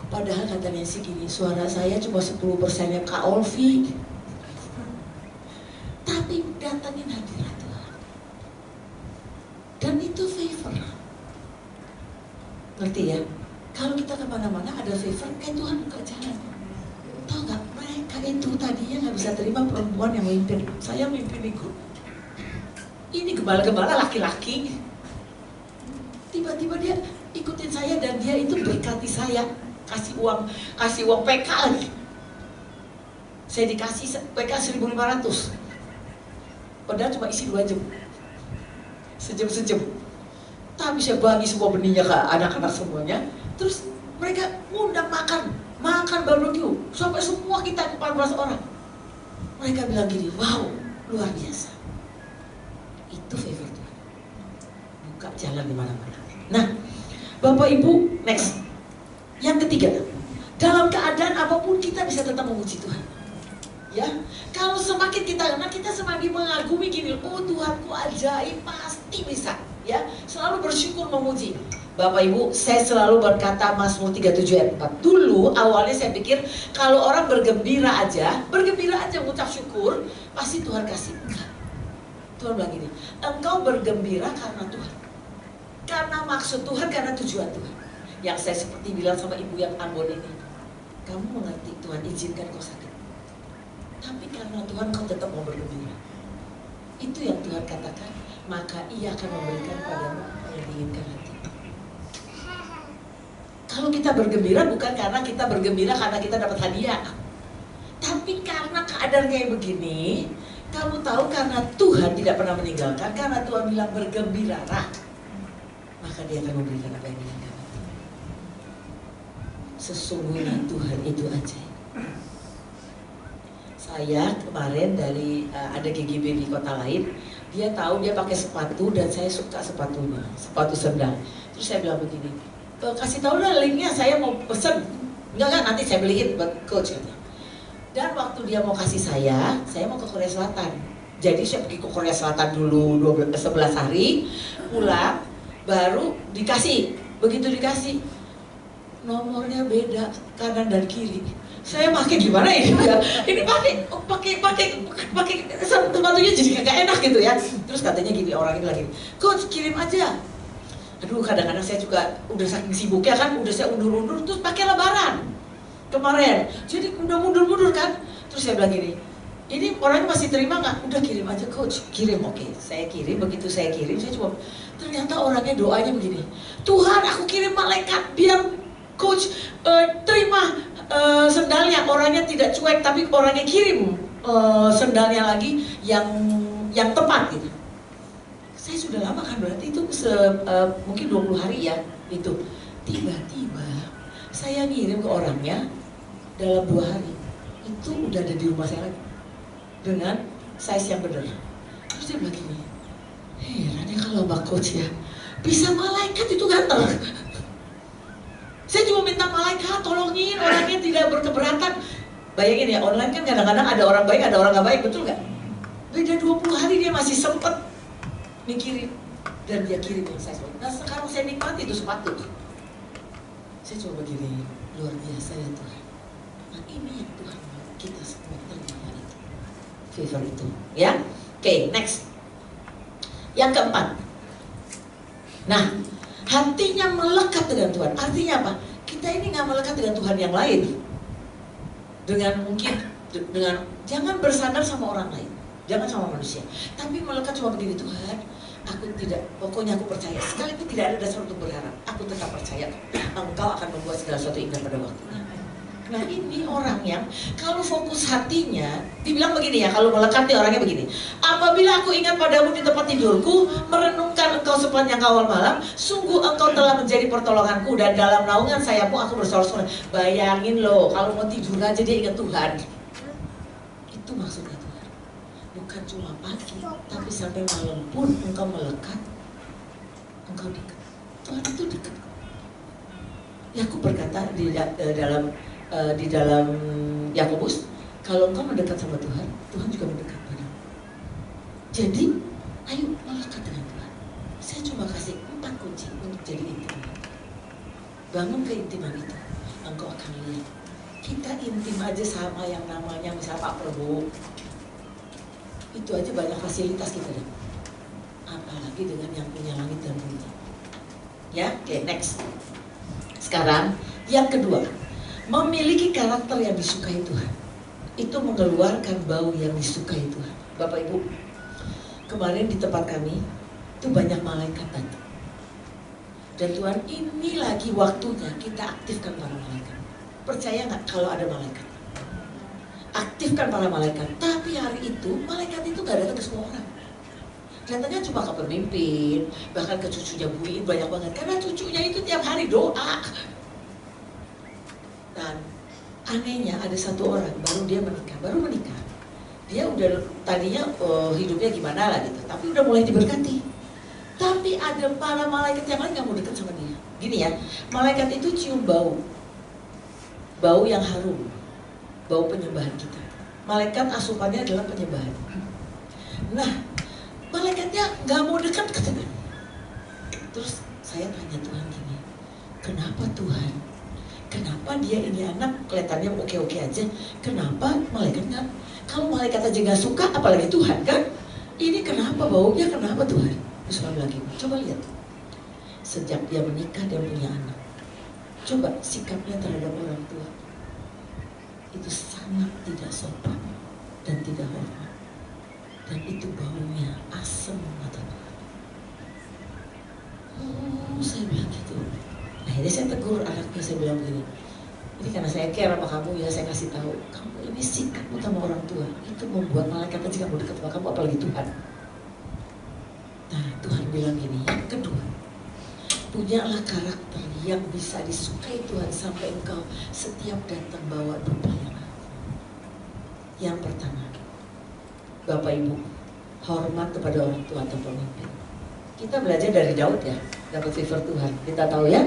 Padahal kata Nancy gini, suara saya cuma 10%-nya Kak Olvi. Tapi datangin hadirat Tuhan. Dan itu favor. Ngerti ya? Kalau kita kemana-mana ada favor, kayak Tuhan buka jalan. Tahu gak, mereka itu tadinya gak bisa terima perempuan yang mimpin. Saya mimpin di grup. Ini gembala-gembala laki-laki. Tiba-tiba dia ikutin saya dan dia itu berkati saya. Kasih uang PK lagi. Saya dikasih PK 1.500. Padahal cuma isi 2 jam. Sejam. Tapi saya bagi semua benihnya ke anak-anak semuanya. Terus mereka ngundang makan barbecue. Sampai semua kita 14 orang. Mereka bilang gini, wow, luar biasa. Itu favor Tuhan. Buka jalan di mana-mana. Nah, Bapak Ibu, next. Yang ketiga, dalam keadaan apapun kita bisa tetap memuji Tuhan. Ya, kalau semakin kita semakin mengagumi gini, oh Tuhanku ajaib, pasti bisa. Ya, selalu bersyukur memuji. Bapak Ibu, saya selalu berkata Mazmur 37 ayat 4. Dulu awalnya saya pikir kalau orang bergembira aja mengucap syukur, pasti Tuhan kasih. Enggak. Tuhan bilang gini, engkau bergembira karena Tuhan. Karena maksud Tuhan, karena tujuan Tuhan. Yang saya seperti bilang sama ibu yang Ambon ini, kamu mengerti Tuhan izinkan kau sakit, tapi karena Tuhan kau tetap mau bergembira. Itu yang Tuhan katakan, maka Ia akan memberikan padamu yang diinginkan hati. Kalau kita bergembira bukan karena kita dapat hadiah, tapi karena keadaannya yang begini, Kamu tahu karena Tuhan tidak pernah meninggalkan, karena Tuhan bilang bergembiralah, maka dia akan memberikan apa yang diinginkan. Sesungguhnya Tuhan itu ajaib. Saya kemarin dari ada GGB di kota lain, dia tahu dia pakai sepatu dan saya suka sepatunya, sepatu sendal. Terus saya bilang begini, kasih tahu lah linknya, saya mau pesen. Enggak, nanti saya beliin buat coach katanya. Dan waktu dia mau kasih saya mau ke Korea Selatan. Jadi saya pergi ke Korea Selatan dulu 11 hari, pulang, baru dikasih. Begitu dikasih, nomornya beda kanan dan kiri. Saya pakai gimana ini ya? Ini pakai sepatunya jadi kagak enak gitu ya. Terus katanya gini, orang ini lagi, coach kirim aja. Aduh, kadang-kadang saya juga udah saking sibuknya kan, udah saya undur-undur, terus pakai lebaran kemarin, jadi udah mundur-mundur kan. Terus saya bilang gini, ini orangnya masih terima nggak? Udah kirim aja coach, kirim. Oke, saya kirim. Begitu saya kirim, saya cuma ternyata orangnya doanya begini, Tuhan aku kirim malaikat biar coach terima sendalnya. Orangnya tidak cuek, tapi orangnya kirim sendalnya lagi yang tepat gitu. Saya sudah lama kan, berarti itu mungkin 20 hari ya itu. Tiba-tiba saya ngirim ke orangnya dalam 2 hari itu udah ada di rumah saya lagi dengan size yang benar. Terus dia bilang gini, heran ya kalau Mbak Coach ya bisa malaikat itu gatel. Saya cuma minta malaikat tolongin orangnya tidak berkeberatan. Bayangin ya, online kan kadang-kadang ada orang baik ada orang nggak baik, betul nggak? Beda 20 hari dia masih sempet mikirin dan dia kirim yang size. Nah sekarang saya nikmati itu sepatu. Saya coba begini, luar biasa ya Tuhan. Nah ini yang Tuhan mau kita semua terima itu, favor itu, ya. Oke, next. Yang keempat. Nah, hatinya melekat dengan Tuhan. Artinya apa? Kita ini nggak melekat dengan Tuhan yang lain. Dengan mungkin dengan jangan bersandar sama orang lain, jangan sama manusia. Tapi melekat cuma begini, Tuhan. Aku tidak, pokoknya aku percaya. Sekalipun tidak ada dasar untuk berharap, aku tetap percaya Engkau akan membuat segala sesuatu indah pada waktunya. Nah ini orang yang kalau fokus hatinya, dibilang begini ya, kalau melekat nih orangnya begini. Apabila aku ingat padamu di tempat tidurku, merenungkan engkau sepanjang awal malam, sungguh engkau telah menjadi pertolonganku dan dalam naungan sayapmu aku bersorak-sorai. Bayangin loh, kalau mau tidur aja dia ingat Tuhan. Itu maksudnya Tuhan. Bukan cuma pagi, tapi sampai malam pun engkau melekat, engkau dekat. Tuhan itu dekat. Yakub berkata di dalam Yakobus, kalau engkau mendekat sama Tuhan, Tuhan juga mendekat padamu. Jadi, ayo melekat dengan Tuhan. Saya cuma kasih 4 kunci untuk jadi intim. Bangun keintiman itu, engkau akan lihat. Kita intim aja sama yang namanya misalnya Pak Prabowo. Itu aja banyak fasilitas kita deh. Apalagi dengan yang punya langit dan bumi. Ya, oke, next. Sekarang, yang kedua, memiliki karakter yang disukai Tuhan. Itu mengeluarkan bau yang disukai Tuhan. Bapak Ibu, kemarin di tempat kami, itu banyak malaikat datang. Dan Tuhan, ini lagi waktunya kita aktifkan para malaikat. Percaya nggak kalau ada malaikat? Aktifkan para malaikat. Tapi hari itu, malaikat itu nggak datang ke semua orang. Datangnya cuma ke pemimpin, bahkan ke cucunya Bu Iin banyak banget. Karena cucunya itu tiap hari doa. Dan anehnya ada satu orang, baru menikah. Dia udah tadinya hidupnya gimana lah gitu, tapi udah mulai diberkati. Tapi ada para malaikat yang lain gak mau dekat sama dia. Gini ya, malaikat itu cium bau yang harum, bau penyembahan kita. Malaikat asupannya adalah penyembahan. Nah, malaikatnya gak mau dekat ke Tuhan. Terus saya tanya Tuhan gini, kenapa Tuhan? Kenapa dia ini anak kelihatannya oke-oke aja? Kenapa malaikat nggak? Kalau malaikat aja nggak suka, apalagi Tuhan kan? Ini kenapa baunya? Kenapa Tuhan? Terus kami lagi, coba lihat. Sejak dia menikah dan punya anak, coba sikapnya terhadap orang tua itu sangat tidak sopan dan tidak hormat. Dan itu baunya asam mata Tuhan. Oh, saya bilang gitu. Akhirnya saya tegur anaknya, saya bilang begini, Ini karena saya care sama kamu ya, saya kasih tahu. Kamu ini sikapmu sama orang tua itu membuat malaikat aja kamu dekat sama kamu, apalagi Tuhan. Nah, Tuhan bilang gini, yang kedua, punyalah karakter yang bisa disukai Tuhan sampai engkau setiap datang bawa dupa yang aku. Yang pertama, Bapak Ibu, hormat kepada orang tua atau pemimpin. Kita belajar dari Daud ya, dapat favor Tuhan. Kita tahu ya.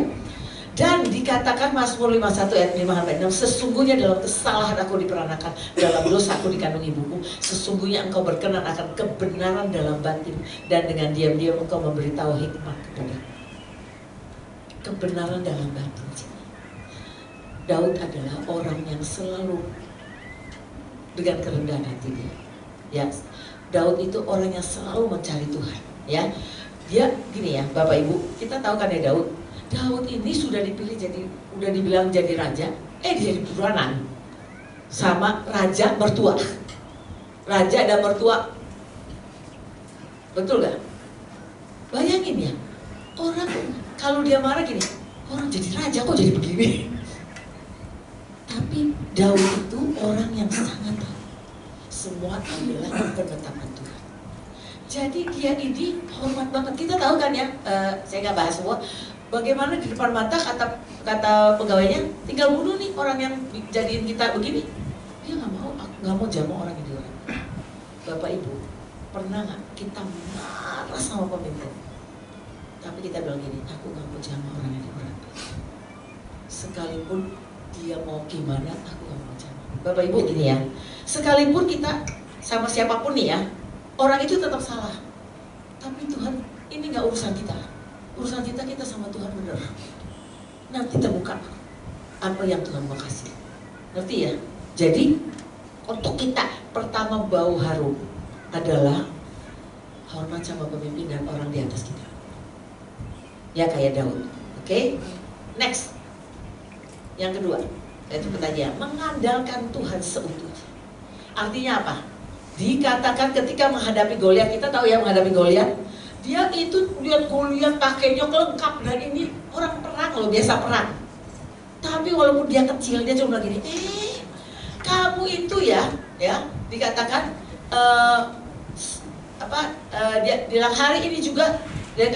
Dan dikatakan Mazmur 51 ayat 5-6, sesungguhnya dalam kesalahan aku diperanakan, dalam dosa aku dikandung ibuku, sesungguhnya engkau berkenan akan kebenaran dalam batin, dan dengan diam-diam engkau memberitahu hikmat kepada kebenaran dalam batin. Daud adalah orang yang selalu dengan kerendahan hati dia. Ya, Daud itu orang yang selalu mencari Tuhan. Ya, dia gini ya, Bapak Ibu, kita tahu kan ya Daud ini sudah dipilih jadi, udah dibilang jadi raja, dia jadi buronan sama raja mertua. Raja dan mertua, betul gak? Bayangin ya, orang kalau dia marah gini, orang jadi raja kok jadi begini. Tapi Daud itu orang yang sangat tahu semua adalah penetapan Tuhan. Jadi dia ini hormat banget. Kita tahu kan ya, saya nggak bahas semua. Bagaimana di depan mata kata pegawainya, tinggal bunuh nih orang yang jadiin kita begini. Dia nggak mau jamu orang ini orang. Bapak Ibu, pernah nggak kita marah sama pemimpin? Tapi kita bilang gini, aku nggak mau jamu orang ini orang. Sekalipun dia mau gimana, aku nggak mau jamu. Bapak Ibu gini ya, sekalipun kita sama siapapun nih ya, orang itu tetap salah. Tapi Tuhan, ini nggak urusan kita. Urusan kita sama Tuhan bener. Nanti terbuka apa yang Tuhan mau kasih. Ngerti ya? Jadi untuk kita pertama bau harum adalah hormat sama pemimpin dan orang di atas kita. Ya kayak Daud. Oke? Next. Yang kedua, itu pertanyaan, mengandalkan Tuhan seutuhnya. Artinya apa? Dikatakan ketika menghadapi Goliat, kita tahu ya menghadapi Goliat, dia itu lihat Goliat pakainya lengkap dan ini orang perang loh, biasa perang. Tapi walaupun dia kecil, dia cuma gini, kamu itu ya dikatakan dia bilang hari ini juga dia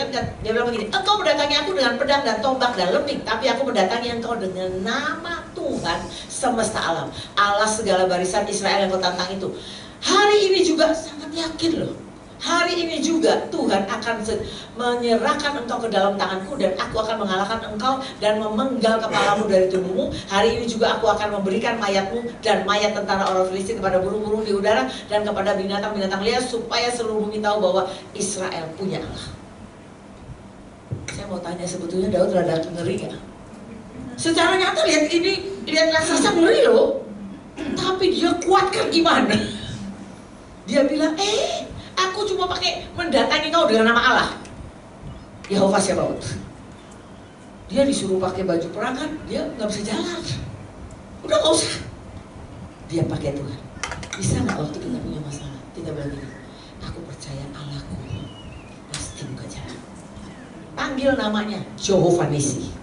bilang begini, engkau mendatangi aku dengan pedang dan tombak dan lembing, tapi aku mendatangi engkau dengan nama Tuhan semesta alam, Allah segala barisan Israel yang kau tantang itu. Hari ini juga sangat yakin loh. Hari ini juga Tuhan akan menyerahkan engkau ke dalam tanganku, dan aku akan mengalahkan engkau dan memenggal kepalamu dari tubuhmu. Hari ini juga aku akan memberikan mayatmu dan mayat tentara orang Filistin kepada burung-burung di udara dan kepada binatang-binatang liar, supaya seluruh bumi tahu bahwa Israel punya Allah. Saya mau tanya, sebetulnya Daud rada ngeri gak? Secara nyata lihat raksasa ngeri loh, tapi dia kuatkan gimana? Dia bilang, aku cuma pakai mendatangi kau dengan nama Allah Yehova Sebaot. Dia disuruh pakai baju perang kan, dia nggak bisa jalan. Udah nggak usah. Dia pakai Tuhan. Bisa nggak waktu kita punya masalah, kita bilang gini, aku percaya Allahku pasti buka jalan. Panggil namanya Jehovah Nisi,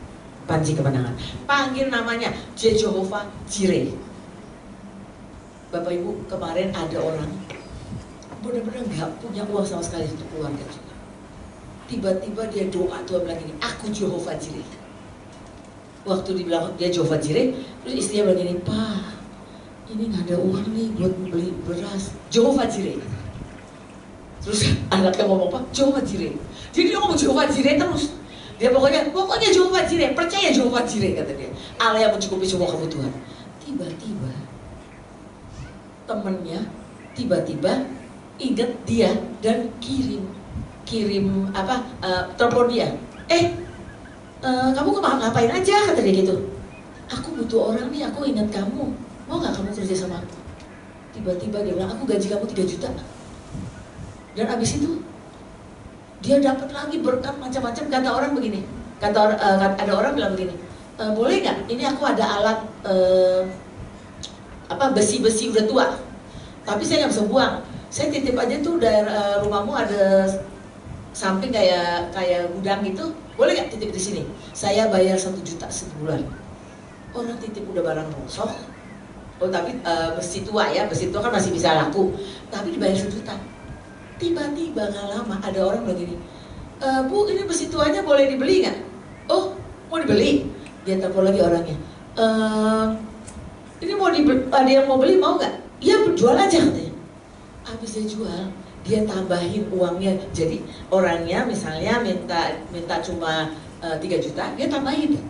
panji kemenangan. Panggil namanya Jehovah Jireh. Bapak Ibu, kemarin ada orang benar-benar nggak punya uang sama sekali untuk keluarga juga. Tiba-tiba dia doa, Tuhan bilang gini, aku Jehovah Jireh. Waktu dibilang dia Jehovah Jireh, terus istrinya bilang gini, Pak, ini nggak ada uang nih buat beli beras. Jehovah Jireh. Terus anaknya ngomong, Pak, Jehovah Jireh. Jadi dia ngomong Jehovah Jireh terus. Dia pokoknya Jehovah Jireh, percaya Jehovah Jireh, kata dia. Allah yang mencukupi semua kebutuhan. Tiba-tiba temennya ingat dia dan kirim telepon dia. Kamu ngapain aja, kata dia gitu. Aku butuh orang nih, aku ingat kamu. Mau nggak kamu kerja sama aku? Tiba-tiba dia bilang, aku gaji kamu 3 juta. Dan abis itu dia dapat lagi berkat macam-macam. Kata orang begini, ada orang bilang begini, boleh nggak? Ini aku ada alat besi-besi udah tua, tapi saya nggak bisa buang. Saya titip aja tuh dari rumahmu ada samping kayak gudang gitu, boleh nggak titip di sini? Saya bayar 1 juta sebulan. Orang titip udah barang rongsok, oh tapi besi tua ya, besi tua kan masih bisa laku, tapi dibayar 1 juta. Tiba-tiba nggak lama ada orang bilang gini, Bu ini besi tuanya boleh dibeli nggak? Oh mau dibeli? Dia telepon lagi orangnya, ini mau dibeli, ada yang mau beli mau nggak? Iya jual aja katanya. Habis dia jual, dia tambahin uangnya. Jadi orangnya misalnya minta cuma 3 juta, dia tambahin.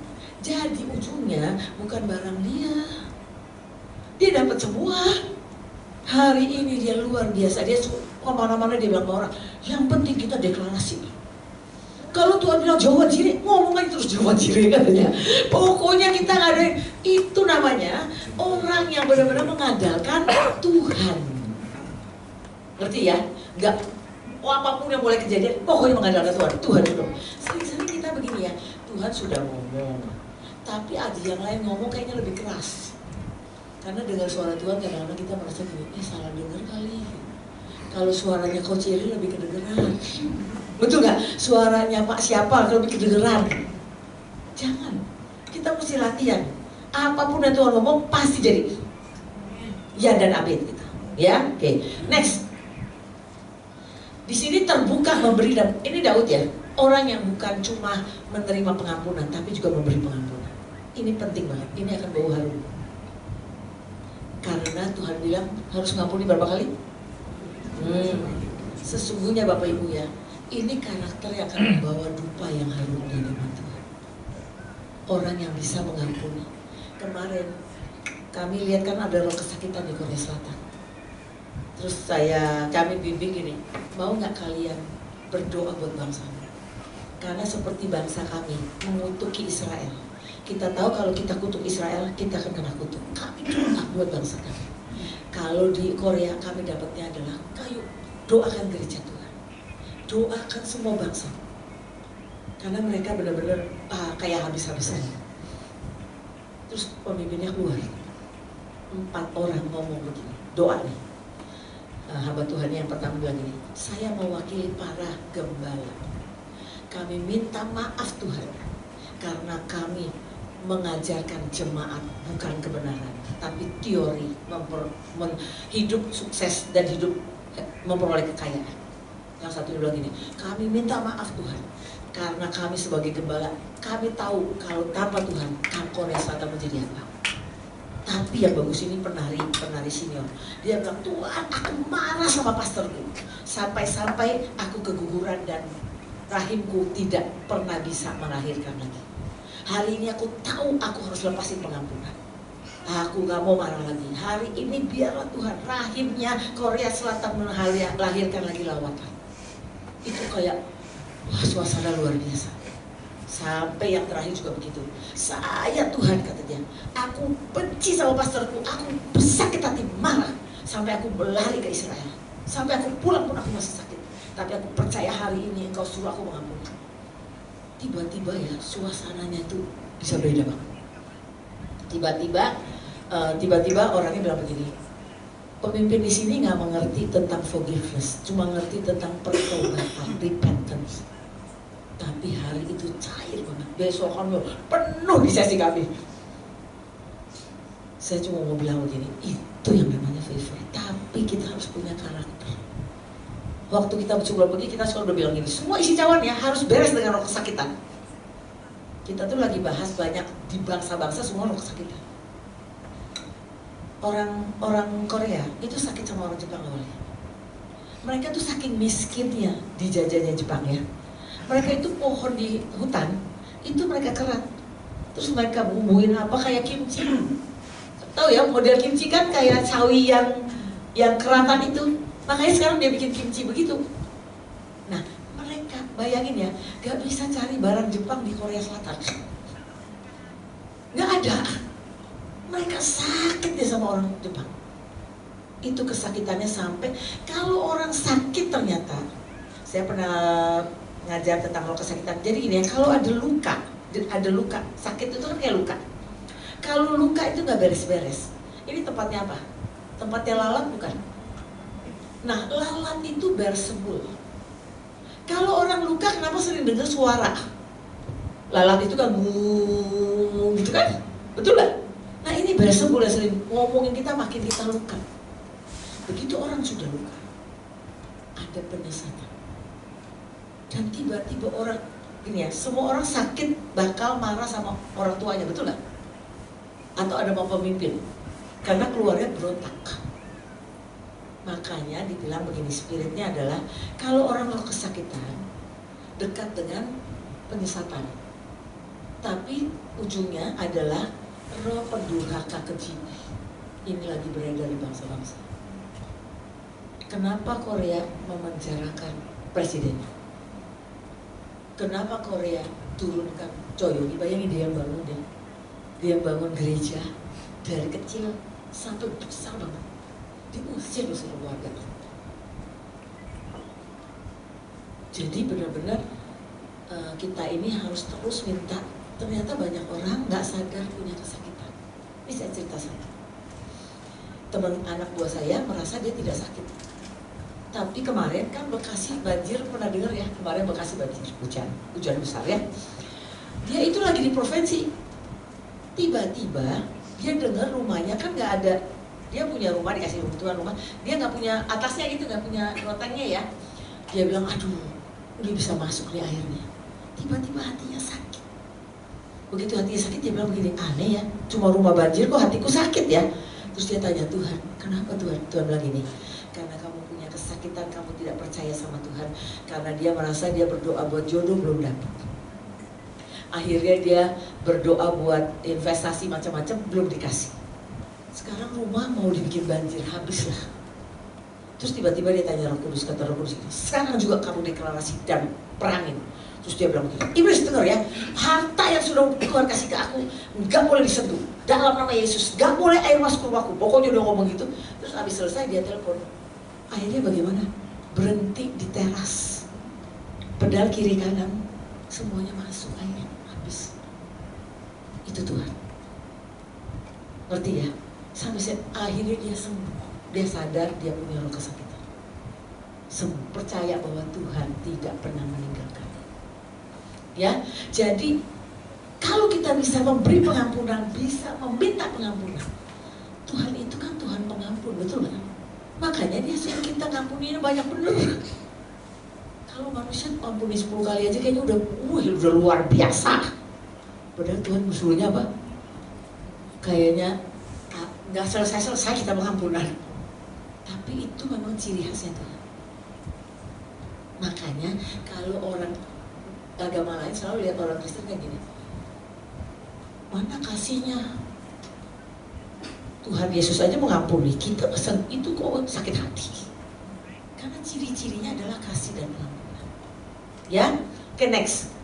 Jadi ujungnya bukan barang dia dapat semua. Hari ini dia luar biasa, dia kemana-mana dia bilang ke orang, yang penting kita deklarasi. Kalau Tuhan bilang Jawa Jire, ngomong aja terus Jawa Jire katanya. Pokoknya kita ngadain, itu namanya orang yang benar-benar mengandalkan Tuhan. Ngerti ya? Enggak, apapun yang boleh kejadian, pokoknya mengandalkan Tuhan. Tuhan dulu. Sering-sering kita begini ya, Tuhan sudah ngomong, tapi ada yang lain ngomong kayaknya lebih keras. Karena dengar suara Tuhan kadang-kadang kita merasa gini, salah dengar kali. Kalau suaranya Coach Iri lebih kedengeran. Betul nggak? Suaranya Pak siapa lebih kedengeran. Jangan. Kita mesti latihan. Apapun yang Tuhan ngomong pasti jadi. Ya dan amin gitu. Ya, oke. Next. Di sini terbuka memberi dan ini Daud ya. Orang yang bukan cuma menerima pengampunan tapi juga memberi pengampunan. Ini penting banget. Ini akan bau harum. Karena Tuhan bilang harus ngampuni berapa kali? Sesungguhnya Bapak Ibu ya, ini karakter yang akan membawa dupa yang harum di hadapan Tuhan. Orang yang bisa mengampuni. Kemarin kami lihat kan ada roh kesakitan di Korea Selatan. Terus kami bimbing gini, mau nggak kalian berdoa buat bangsa? Karena seperti bangsa kami mengutuki Israel. Kita tahu kalau kita kutuk Israel, kita akan kena kutuk. Kami doa buat bangsa kami. Kalau di Korea kami dapatnya adalah, kayu doakan gereja Tuhan. Doakan semua bangsa. Karena mereka benar-benar kayak habis-habisan. Terus pemimpinnya keluar. 4 orang ngomong begini, doa nih. Hamba Tuhan yang pertama bilang gini, saya mewakili para gembala. Kami minta maaf Tuhan. Karena kami mengajarkan jemaat bukan kebenaran, tapi teori hidup sukses dan hidup memperoleh kekayaan. Yang satu bilang gini, kami minta maaf Tuhan, karena kami sebagai gembala, kami tahu kalau tanpa Tuhan, Korea Selatan menjadi apa. Tapi yang bagus ini penari senior, dia bilang Tuhan aku marah sama pastorku, sampai-sampai aku keguguran dan rahimku tidak pernah bisa melahirkan lagi. Hari ini aku tahu aku harus lepasin pengampunan. Aku gak mau marah lagi. Hari ini biarlah Tuhan rahimnya Korea Selatan melahirkan lagi lawatan. Itu kayak wah suasana luar biasa. Sampai yang terakhir juga begitu. Saya Tuhan kata dia, aku benci sama pastorku, aku sakit hati marah. Sampai aku berlari ke Israel. Sampai aku pulang pun aku masih sakit. Tapi aku percaya hari ini engkau suruh aku mengampuni. Tiba-tiba ya suasananya itu bisa beda banget. Tiba-tiba orangnya bilang begini, pemimpin di sini nggak mengerti tentang forgiveness, cuma ngerti tentang pertobatan, repentance. Tapi hari itu cair banget. Besokan penuh di sesi kami. Saya cuma mau bilang begini, itu yang namanya favor. Tapi kita harus punya karakter. Waktu kita sebelum pergi kita selalu bilang gini, semua isi cawan ya harus beres dengan roh kesakitan. Kita tuh lagi bahas banyak di bangsa-bangsa semua roh kesakitan. Orang Korea itu sakit sama orang Jepang awalnya. Mereka tuh saking miskinnya dijajahnya Jepang ya. Mereka itu pohon di hutan itu mereka kerat. Terus mereka bumbuin apa kayak kimchi. Tahu ya model kimchi kan kayak sawi yang keratan itu. Makanya sekarang dia bikin kimchi begitu. Nah, mereka bayangin ya, gak bisa cari barang Jepang di Korea Selatan. Gak ada. Mereka sakit ya sama orang Jepang. Itu kesakitannya sampai kalau orang sakit ternyata, saya pernah ngajar tentang kalau kesakitan. Jadi gini ya, kalau ada luka, sakit itu kan kayak luka. Kalau luka itu gak beres-beres. Ini tempatnya apa? Tempatnya lalat bukan? Nah, lalat itu bersebul. Kalau orang luka, kenapa sering dengar suara? Lalat itu kan gitu kan? Betul nggak? Nah ini boleh sering ngomongin kita makin kita luka. Begitu orang sudah luka, ada penyesatan. Dan tiba-tiba orang, gini ya, semua orang sakit bakal marah sama orang tuanya, betul nggak? Atau ada mau pemimpin, karena keluarnya berontak. Makanya dibilang begini, spiritnya adalah kalau orang mau kesakitan, dekat dengan penyesatan. Tapi ujungnya adalah roh pendurhaka keji. Ini lagi beredar di bangsa-bangsa. Kenapa Korea memenjarakan presidennya? Kenapa Korea turunkan Choi Yoon-gi? Bayangin dia yang bangun deh. Dia yang bangun gereja dari kecil sampai besar banget. Diusir loh seluruh warga. Jadi benar-benar kita ini harus terus minta. Ternyata banyak orang nggak sadar punya kesakitan. Ini saya cerita satu. Teman anak buah saya merasa dia tidak sakit. Tapi kemarin kan Bekasi banjir, pernah dengar ya? Kemarin Bekasi banjir, hujan besar ya. Dia itu lagi di provinsi. Tiba-tiba dia dengar rumahnya kan nggak ada. Dia punya rumah, dikasih kebutuhan rumah. Dia nggak punya atasnya gitu, nggak punya lotengnya ya. Dia bilang, aduh, udah bisa masuk nih airnya. Tiba-tiba hatinya sakit. Begitu hatinya sakit dia bilang begini, aneh ya, cuma rumah banjir kok hatiku sakit ya. Terus dia tanya, Tuhan, kenapa Tuhan? Tuhan bilang gini, karena kamu punya kesakitan, kamu tidak percaya sama Tuhan. Karena dia merasa dia berdoa buat jodoh belum dapat. Akhirnya dia berdoa buat investasi macam-macam belum dikasih. Sekarang rumah mau dibikin banjir, habislah. Terus tiba-tiba dia tanya Roh Kudus, kata Roh Kudus, sekarang juga kamu deklarasi dan perangin. Terus dia bilang gitu, Iblis dengar ya, harta yang sudah Tuhan kasih ke aku nggak boleh disentuh dalam nama Yesus, nggak boleh air masuk ke rumahku. Pokoknya udah ngomong gitu. Terus habis selesai dia telepon. Akhirnya bagaimana? Berhenti di teras, pedal kiri kanan, semuanya masuk airnya, habis. Itu Tuhan. Ngerti ya? Sampai akhirnya dia sembuh. Dia sadar dia punya roh kesakitan. Percaya bahwa Tuhan tidak pernah meninggalkan. Ya, jadi kalau kita bisa memberi pengampunan, bisa meminta pengampunan, Tuhan itu kan Tuhan pengampun, betul kan? Makanya dia suruh kita ngampuni banyak bener. Kalau manusia ampuni 10 kali aja kayaknya udah luar biasa. Padahal Tuhan usulnya apa? Kayaknya nggak selesai kita pengampunan. Tapi itu memang ciri khasnya Tuhan. Makanya kalau orang agama lain selalu lihat orang Kristen kayak gini, mana kasihnya? Tuhan Yesus aja mengampuni, kita itu kok sakit hati. Karena ciri-cirinya adalah kasih dan pengampunan. Ya, oke, next.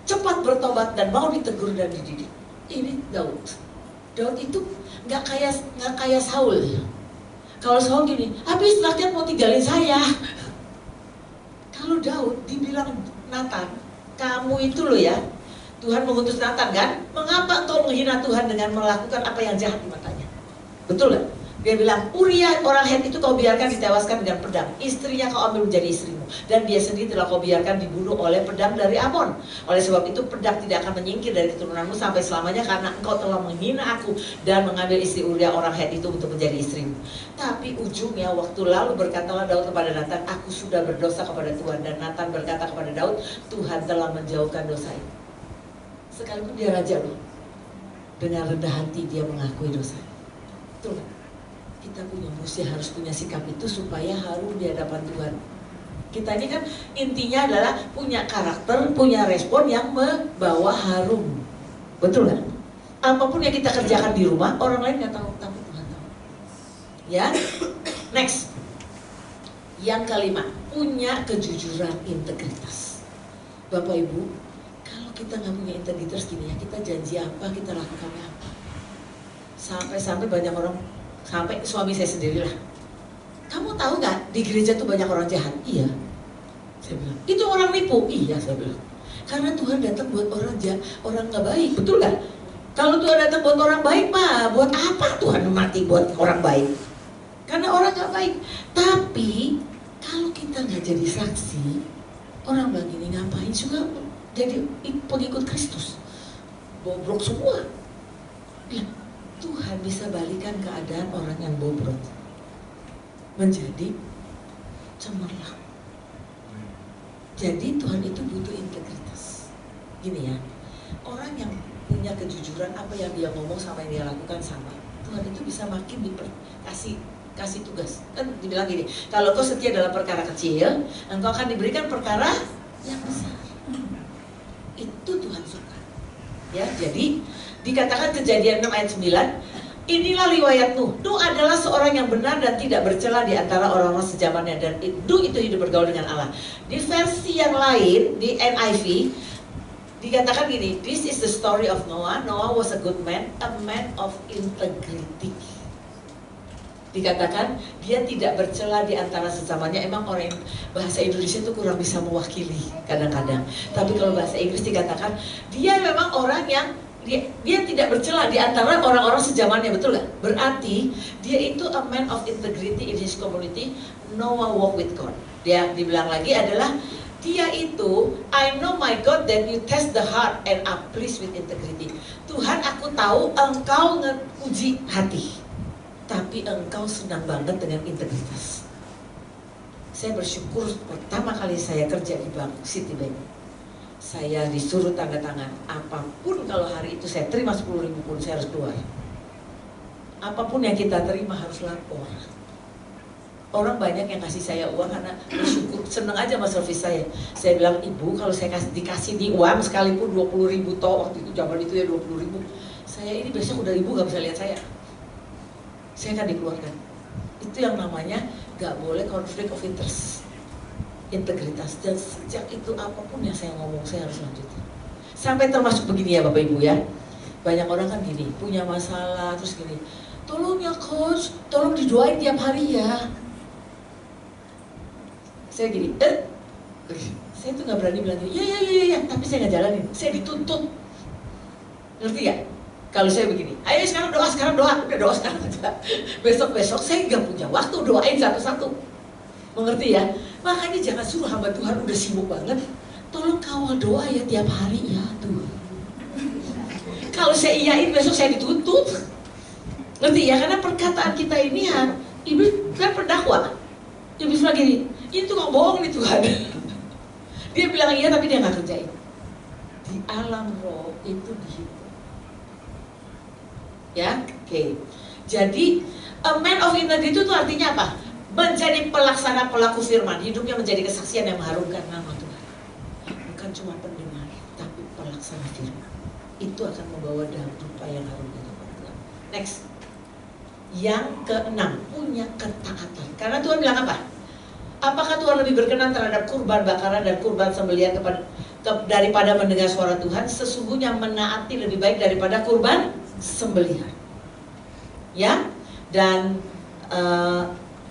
Cepat bertobat dan mau ditegur dan dididik. Ini Daud. Daud itu nggak kayak Saul. Kalau Saul gini, habis rakyat mau tinggalin saya. Kalau Daud dibilang Nathan, kamu itu loh ya, Tuhan mengutus Nathan kan, mengapa engkau menghina Tuhan dengan melakukan apa yang jahat di matanya? Betul gak? Dia bilang, Uria orang Het itu kau biarkan ditewaskan dengan pedang, istrinya kau ambil menjadi istrimu, dan dia sendiri telah kau biarkan dibunuh oleh pedang dari Amon. Oleh sebab itu pedang tidak akan menyingkir dari keturunanmu sampai selamanya, karena engkau telah menghina aku dan mengambil istri Uria orang Het itu untuk menjadi istrimu. Tapi ujungnya waktu lalu berkatalah Daud kepada Nathan, aku sudah berdosa kepada Tuhan. Dan Nathan berkata kepada Daud, Tuhan telah menjauhkan dosa itu. Sekalipun dia raja loh, dengan rendah hati dia mengakui dosa. Betul kan? Kita harus punya sikap itu supaya harum di hadapan Tuhan. Kita ini kan intinya adalah punya karakter, punya respon yang membawa harum. Betul kan? Apapun yang kita kerjakan di rumah, orang lain nggak tahu, tapi Tuhan tahu. Ya, next. Yang kelima, punya kejujuran, integritas. Bapak Ibu, kalau kita nggak punya integritas gini ya, kita janji apa, kita lakukan apa. Sampai-sampai banyak orang, sampai suami saya sendirilah. Kamu tahu nggak di gereja tuh banyak orang jahat? Iya, saya bilang. Itu orang nipu? Iya, saya bilang. Karena Tuhan datang buat orang jahat, orang nggak baik, betul nggak? Kalau Tuhan datang buat orang baik mah, buat apa Tuhan mati buat orang baik? Karena orang nggak baik. Tapi kalau kita nggak jadi saksi, orang bilang ini ngapain juga jadi pengikut Kristus? bobrok semua. Tuhan bisa balikan keadaan orang yang bobrok menjadi cemerlang. Jadi Tuhan itu butuh integritas. Gini ya, orang yang punya kejujuran, apa yang dia ngomong sama yang dia lakukan sama, Tuhan itu bisa makin kasih tugas. Kan dibilang gini, kalau kau setia dalam perkara kecil, engkau akan diberikan perkara yang besar. Itu Tuhan suka. Ya, jadi dikatakan Kejadian 6 ayat 9, inilah riwayat Nuh. Nuh adalah seorang yang benar dan tidak bercela di antara orang-orang sejamannya, dan Nuh itu hidup bergaul dengan Allah. Di versi yang lain, di NIV dikatakan gini, this is the story of Noah. Noah was a good man, a man of integrity. Dikatakan dia tidak bercela di antara sesamanya. Emang orang bahasa Indonesia itu kurang bisa mewakili kadang-kadang. Tapi kalau bahasa Inggris dikatakan dia memang orang yang dia tidak bercela di antara orang-orang sejamannya, betul gak? Berarti dia itu a man of integrity in his community. Noah walk with God. Dia dibilang lagi adalah dia itu, I know my God that you test the heart and are pleased with integrity. Tuhan, aku tahu engkau nguji hati, tapi engkau senang banget dengan integritas. Saya bersyukur pertama kali saya kerja di bank Citibank, saya disuruh tanda tangan. Apapun kalau hari itu saya terima 10.000 pun saya harus keluar. Apapun yang kita terima harus lapor. Orang banyak yang kasih saya uang karena bersyukur, seneng aja sama servis saya. Saya bilang, ibu kalau saya dikasih di uang sekalipun 20.000 toh, waktu itu zaman itu ya 20.000, saya ini besok udah ibu gak bisa lihat saya akan dikeluarkan. Itu yang namanya gak boleh konflik of interest, integritas. Dan sejak itu apapun yang saya ngomong saya harus lanjutin. Sampai termasuk begini ya Bapak Ibu ya, banyak orang kan gini, punya masalah terus gini, tolong ya coach, tolong didoain tiap hari ya. Saya gini, saya tuh gak berani bilang ya, tapi saya gak jalanin, saya dituntut. Ngerti gak? Kalau saya begini, ayo sekarang doa, udah doa sekarang aja. Besok saya gak punya waktu doain satu-satu. Mengerti ya? Makanya jangan suruh hamba Tuhan udah sibuk banget, tolong kawal doa ya tiap hari ya Tuhan. Kalau saya iyain besok saya dituntut. Ngerti ya? Karena perkataan kita ini iblis kan pendakwa. Iblis bilang gini, ini tuh gak bohong nih Tuhan. Dia bilang iya tapi dia gak kerjain. Di alam roh itu dihitung. Ya, oke. Jadi a man of integrity itu artinya apa? Menjadi pelaksana pelaku firman, hidupnya menjadi kesaksian yang mengharumkan nama Tuhan. Bukan cuma pendengar, tapi pelaksana firman. Itu akan membawa dalam rupa yang harum di hadapan Tuhan. Next. Yang keenam, punya ketaatan. Karena Tuhan bilang apa? Apakah Tuhan lebih berkenan terhadap kurban bakaran dan kurban sembelihan daripada mendengar suara Tuhan? Sesungguhnya menaati lebih baik daripada kurban sembelihan. Ya, dan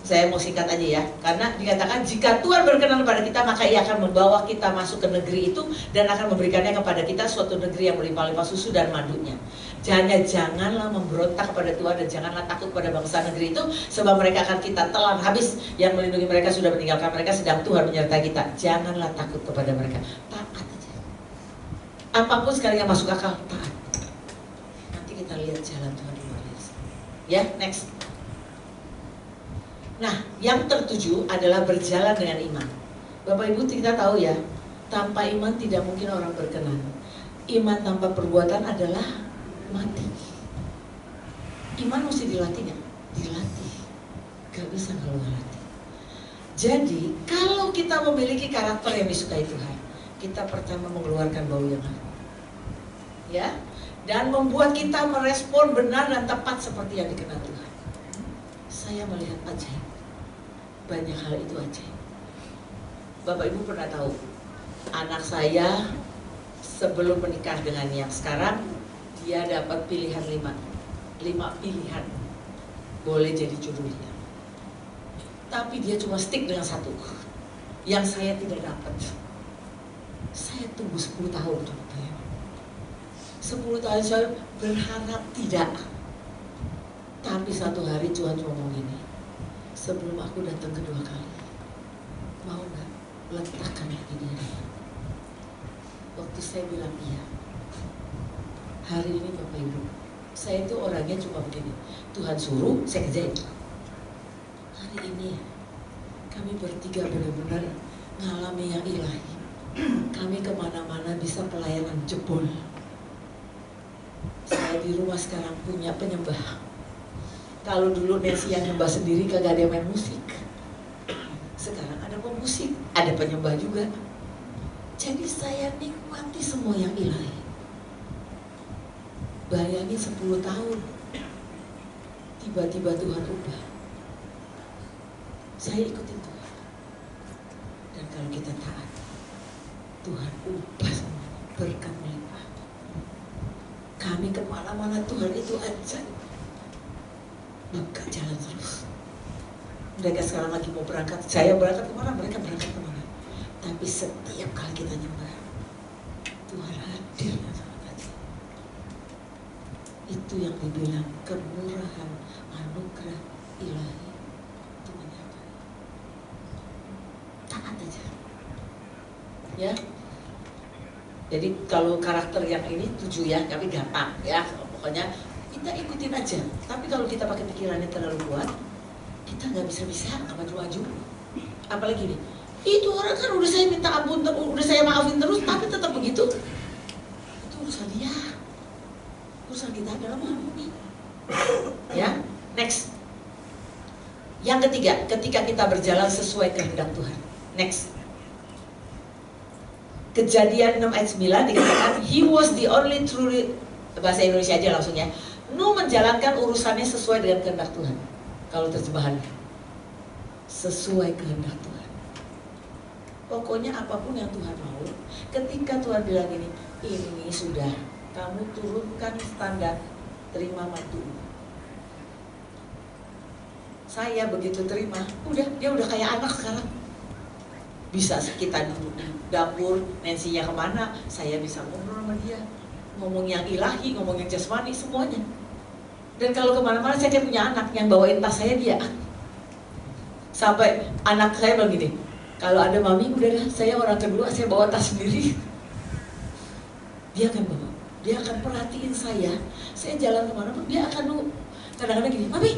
saya mau singkat aja ya, karena dikatakan jika Tuhan berkenan kepada kita, maka Ia akan membawa kita masuk ke negeri itu dan akan memberikannya kepada kita suatu negeri yang berlimpah-limpah susu dan madunya. Janganlah memberontak kepada Tuhan dan janganlah takut pada bangsa negeri itu, sebab mereka akan kita telan habis. Yang melindungi mereka sudah meninggalkan mereka, sedang Tuhan menyertai kita. Janganlah takut kepada mereka, taat aja. Apapun sekali yang masuk akal, taat. Nanti kita lihat jalan Tuhan di luar biasa. Ya, next. Nah, yang tertuju adalah berjalan dengan iman. Bapak Ibu kita tahu ya, tanpa iman tidak mungkin orang berkenan. Iman tanpa perbuatan adalah mati. Iman mesti dilatih gak? Dilatih. Gak bisa kalau gak latih. Jadi, kalau kita memiliki karakter yang disukai Tuhan, kita pertama mengeluarkan bau yang harum. Ya, dan membuat kita merespon benar dan tepat seperti yang dikenal Tuhan. Saya melihat ajaib. Banyak hal itu ajaib. Bapak Ibu pernah tahu, anak saya sebelum menikah dengan yang sekarang, dia dapat pilihan 5 pilihan boleh jadi jodohnya. Tapi dia cuma stick dengan satu yang saya tidak dapat. Saya tunggu 10 tahun. 10 tahun saya berharap tidak. Tapi satu hari Tuhan ngomong gini, sebelum aku datang kedua kali, mau gak letakkan lagi dia? Waktu saya bilang iya, Hari ini Bapak Ibu, saya itu orangnya cuma begini, Tuhan suruh, saya kerjain. Hari ini kami bertiga benar-benar ngalami yang ilahi. Kami kemana-mana bisa pelayanan jebol. Saya di rumah sekarang punya penyembah. Kalau dulu Nancy yang nyembah sendiri kagak ada yang main musik. Sekarang ada pemusik, ada penyembah juga. Jadi saya nikmati semua yang ilahi. Bayangin 10 tahun tiba-tiba Tuhan ubah. Saya ikutin Tuhan. Dan kalau kita taat, Tuhan ubah semuanya, berkat melimpah. Kami kemana-mana Tuhan itu aja buka jalan terus. Mereka sekarang lagi mau berangkat, saya berangkat kemana, mereka berangkat kemana. Tapi setiap kali kita nyembah, Tuhan hadir. Itu yang dibilang kemurahan anugerah ilahi. Itu menyapa. Taat aja. Ya. Jadi kalau karakter yang ini 7 ya, tapi gampang ya. Pokoknya kita ikutin aja. Tapi kalau kita pakai pikirannya terlalu kuat, kita nggak bisa nggak maju-maju. Apalagi nih, itu orang kan udah saya minta ampun, udah saya maafin terus, tapi tetap begitu. Itu urusan dia. Urusan kita adalah mengampuni. Ya, next. Yang ketiga, ketika kita berjalan sesuai kehendak Tuhan. Next. Kejadian 6 ayat 9 dikatakan, he was the only truly, bahasa Indonesia aja langsung ya, Nuh menjalankan urusannya sesuai dengan kehendak Tuhan. Kalau terjemahannya, sesuai kehendak Tuhan. Pokoknya apapun yang Tuhan mau, ketika Tuhan bilang ini sudah, kamu turunkan standar, terima mantu. Saya begitu terima, dia udah kayak anak sekarang. Bisa kita duduk di dapur, Nancy-nya kemana, saya bisa ngobrol sama dia. Ngomong yang ilahi, ngomong yang jasmani, semuanya. Dan kalau kemana-mana saya kayak punya anak, yang bawain tas saya dia. Sampai anak saya bilang gini, kalau ada mami udah dah, saya orang kedua, saya bawa tas sendiri. Dia akan bawa. Dia akan perhatiin saya jalan kemana pun dia akan kadang-kadang gini, mami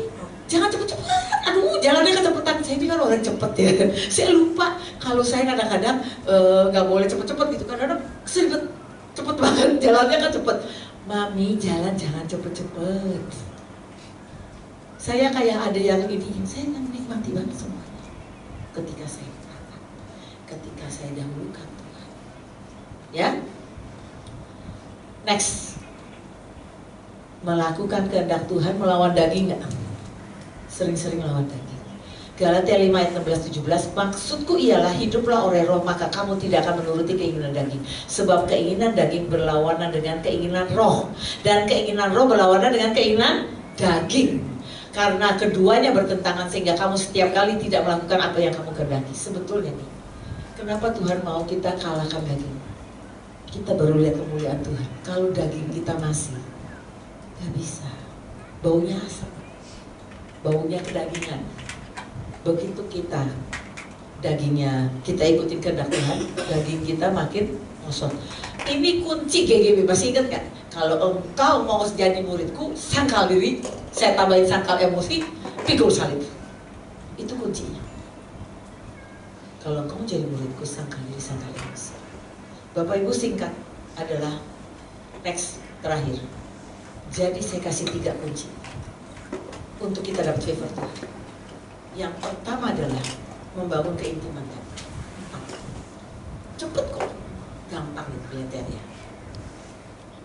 jangan cepet-cepet, aduh jalannya kecepatan. Saya ini kan orang cepet ya, saya lupa kalau saya kadang-kadang nggak boleh cepet-cepet gitu, kadang-kadang seribet cepet banget, jalannya kan cepet. Mami jangan cepet-cepet. Saya kayak ada yang ini, saya menikmati banget semuanya. Ketika saya taat, ketika saya dahulukan Tuhan, ya. Next, melakukan kehendak Tuhan melawan daging nggak? Sering-sering melawan daging. Galatia 5 ayat 16-17, maksudku ialah hiduplah oleh roh, maka kamu tidak akan menuruti keinginan daging. Sebab keinginan daging berlawanan dengan keinginan roh, dan keinginan roh berlawanan dengan keinginan daging. Karena keduanya bertentangan sehingga kamu setiap kali tidak melakukan apa yang kamu kehendaki. Sebetulnya nih, kenapa Tuhan mau kita kalahkan daging? Kita baru lihat kemuliaan Tuhan. Kalau daging kita masih gak bisa, baunya asap, baunya kedagingan. Begitu kita dagingnya, kita ikutin kehendak Tuhan, daging kita makin ngosot. Ini kunci GGB, masih ingat gak? Kalau engkau mau jadi muridku, sangkal diri, saya tambahin sangkal emosi, pikul salib. Itu kuncinya. Kalau engkau mau jadi muridku, sangkal diri, sangkal emosi. Bapak Ibu, singkat adalah next, terakhir. Jadi saya kasih 3 kunci untuk kita dapat favor Tuhan. Yang pertama adalah membangun keintiman. Cepet kok, gampang kelihatannya.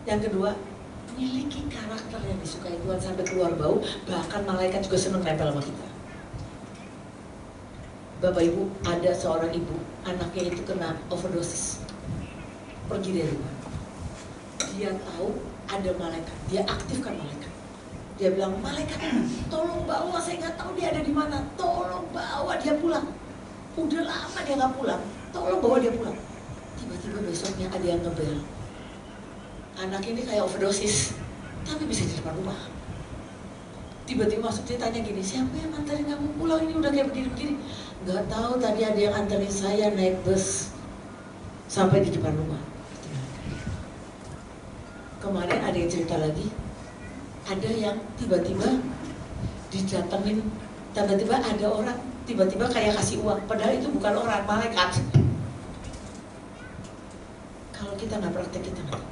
Yang kedua, miliki karakter yang disukai Tuhan sampai keluar bau, bahkan malaikat juga senang nempel sama kita. Bapak Ibu, ada seorang ibu, anaknya itu kena overdosis, pergi dari rumah. Dia tahu ada malaikat, dia aktifkan malaikat. Dia bilang, malaikat tolong bawa, saya nggak tahu dia ada di mana, tolong bawa dia pulang. Udah lama dia nggak pulang, tolong bawa dia pulang. Tiba-tiba besoknya ada yang ngebel. Anak ini kayak overdosis, tapi bisa di depan rumah. Tiba-tiba masuk, dia tanya gini, siapa yang antarin kamu pulang, ini udah kayak begini-begini. Nggak tahu, tadi ada yang antarin saya naik bus sampai di depan rumah. Kemarin ada ada yang cerita lagi, ada yang tiba-tiba didatengin, tiba-tiba ada orang tiba-tiba kayak kasih uang, padahal itu bukan orang, malaikat. Kalau kita nggak praktek, kita nggak.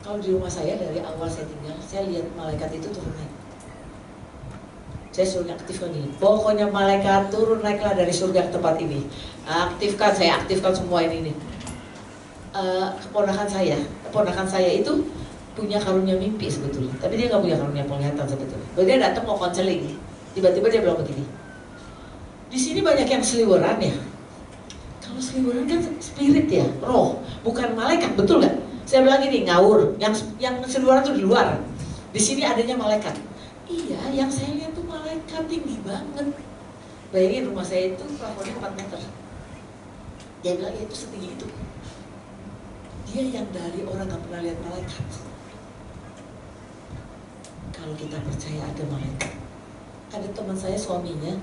Kalau di rumah saya dari awal saya tinggal, saya lihat malaikat itu turun naik. Saya suruh aktifkan ini. Pokoknya malaikat turun naiklah dari surga ke tempat ini. Aktifkan, saya aktifkan semua ini. Keponakan saya itu punya karunia mimpi sebetulnya, tapi dia nggak punya karunia penglihatan sebetulnya. Dia datang mau konseling, tiba-tiba dia bilang begini, di sini banyak yang seliweran ya. Kalau seliweran kan spirit ya, roh, bukan malaikat, betul nggak? Saya bilang gini, ngawur, yang seliweran tuh di luar. Di sini adanya malaikat. Iya, yang saya lihat tuh malaikat tinggi banget. Bayangin rumah saya itu plafonnya 4 meter. Dia bilang ya itu setinggi itu. Dia yang dari orang nggak pernah lihat malaikat. Kalau kita percaya ada malaikat. Ada teman saya suaminya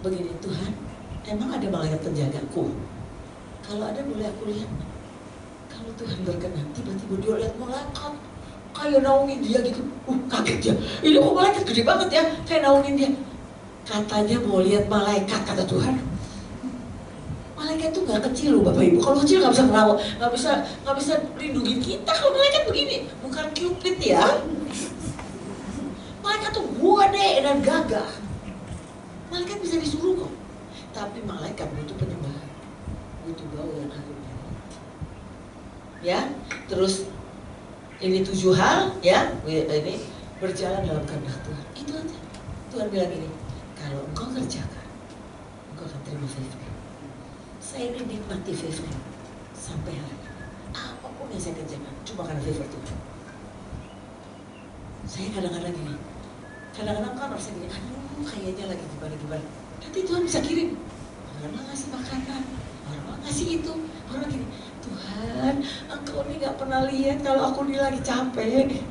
begini, Tuhan, emang ada malaikat penjagaku? Kalau ada boleh aku lihat. Kalau Tuhan berkenan, tiba-tiba dia lihat malaikat kayak naungin dia gitu. Kaget dia. Ini kok malaikat gede banget ya, kayak naungin dia. Katanya mau lihat malaikat, kata Tuhan. Malaikat itu nggak kecil loh Bapak Ibu. Kalau kecil nggak bisa ngerawat, nggak bisa lindungin kita. Kalau malaikat begini, bukan Cupid ya. Malaikat tuh gede dan gagah. Malaikat bisa disuruh kok. Tapi malaikat butuh penyembahan, butuh bau yang harum. Ya, terus ini 7 hal ya. Ini berjalan dalam kehendak Tuhan. Itu aja. Tuhan bilang ini, kalau engkau kerjakan, engkau akan terima favor. Saya ini nikmati favor sampai hari ini. Apapun yang saya kerjakan, cuma karena favor Tuhan. Saya kadang-kadang gini, kadang-kadang kan merasa gini, aduh kayaknya lagi gimana-gimana. Nanti Tuhan bisa kirim, orang ngasih makanan, orang ngasih itu, orang gini. Tuhan, engkau ini gak pernah lihat kalau aku ini lagi capek.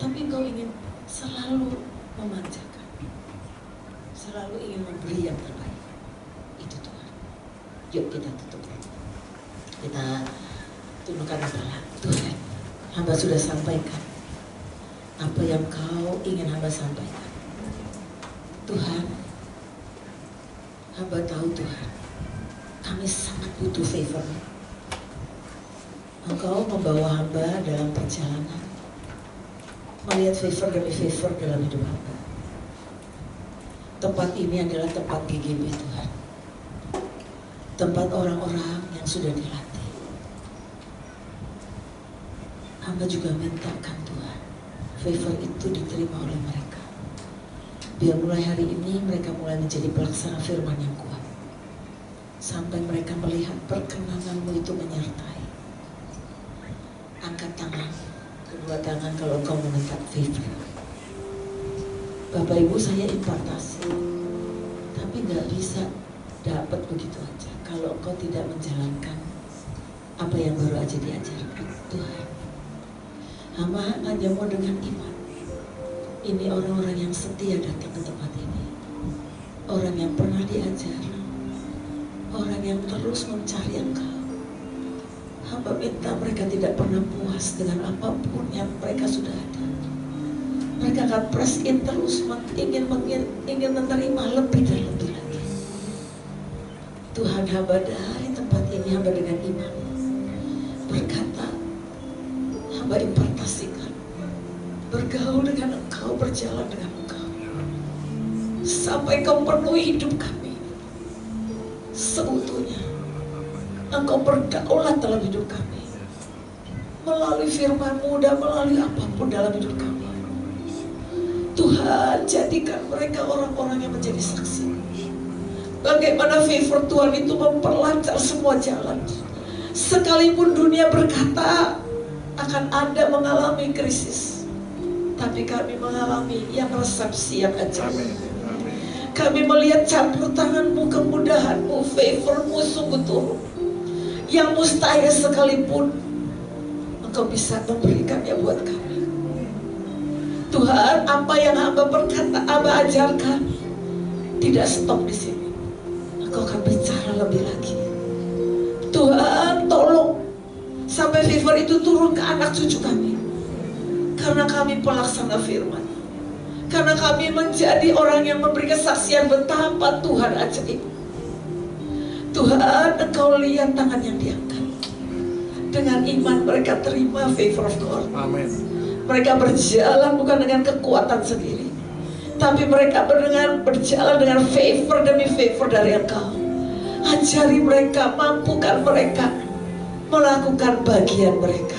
Tapi engkau ingin selalu memanjakan, selalu ingin memberi yang terbaik. Itu Tuhan. Yuk kita tutup. Kita tundukkan kepala. Tuhan, hamba sudah sampaikan apa yang kau ingin hamba sampaikan. Tuhan, hamba tahu Tuhan, kami sangat butuh favor. Engkau membawa hamba dalam perjalanan, melihat favor demi favor dalam hidup hamba. Tempat ini adalah tempat GGB Tuhan, tempat orang-orang yang sudah dilatih. Hamba juga mintakan Tuhan, favor itu diterima oleh mereka. Biar mulai hari ini mereka mulai menjadi pelaksana firman yang kuat, sampai mereka melihat perkenan-Mu itu menyertai. Angkat tangan, kedua tangan kalau engkau meminta favor. Bapak Ibu, saya impartasi, tapi nggak bisa dapat begitu aja kalau engkau tidak menjalankan apa yang baru aja diajarkan. Tuhan, hamba hanya mau dengan iman. Ini orang-orang yang setia datang ke tempat ini, orang yang pernah diajar, orang yang terus mencari Engkau. Hamba minta mereka tidak pernah puas dengan apapun yang mereka sudah ada. Mereka akan press in terus, ingin menerima lebih dan lebih lagi. Tuhan, hamba dari tempat ini, hamba dengan iman berkata, hamba impartasikan, bergaul dengan Engkau, berjalan dengan Engkau, sampai Engkau penuhi hidup kami seutuhnya. Engkau berdaulat dalam hidup kami, melalui firman-Mu dan melalui apapun dalam hidup kami. Tuhan, jadikan mereka orang-orang yang menjadi saksi. Bagaimana favor Tuhan itu memperlancar semua jalan. Sekalipun dunia berkata akan ada mengalami krisis, tapi kami mengalami yang resepsi yang ajaib. Kami melihat campur tangan-Mu, kemudahan-Mu, favor-Mu sungguh turun. Yang mustahil sekalipun Engkau bisa memberikannya buat kami. Tuhan, apa yang hamba berkata, hamba ajarkan, tidak stop di sini. Engkau akan bicara lebih lagi. Tuhan, tolong Sampai favor itu turun ke anak cucu kami. Karena kami pelaksana firman. Karena kami menjadi orang yang memberi kesaksian betapa Tuhan ajaib. Tuhan, Engkau lihat tangan yang diangkat. Dengan iman mereka terima favor of God. Amin. Mereka berjalan bukan dengan kekuatan sendiri, tapi mereka berjalan dengan favor demi favor dari Engkau. Ajari mereka, mampukan mereka melakukan bagian mereka.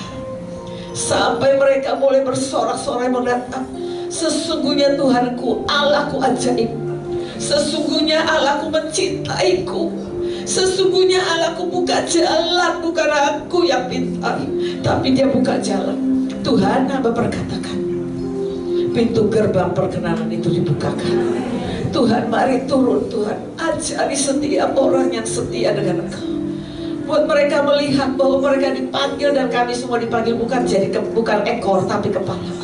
Sampai mereka mulai bersorak-sorai mendatang, sesungguhnya Tuhanku, Allahku ajaib. Sesungguhnya Allahku mencintaiku. Sesungguhnya Allahku buka jalan, bukan aku yang pintar, tapi Dia buka jalan. Tuhan, hamba berkatakan, pintu gerbang perkenanan itu dibukakan. Tuhan, mari turun Tuhan. Ajari setiap orang yang setia dengan Engkau. Buat mereka melihat bahwa mereka dipanggil, dan kami semua dipanggil bukan ekor tapi kepala.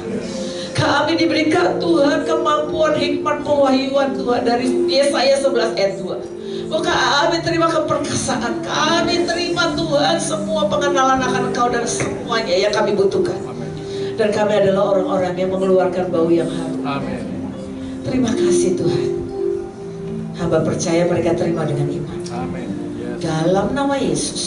Kami diberikan Tuhan kemampuan, hikmat, pewahyuan Tuhan dari Yesaya 11 ayat 2. Kami terima keperkasaan, kami terima Tuhan semua pengenalan akan Engkau dan semuanya yang kami butuhkan. Dan kami adalah orang-orang yang mengeluarkan bau yang harum. Amin. Terima kasih Tuhan. Hamba percaya mereka terima dengan iman. Amin. Yes. Dalam nama Yesus,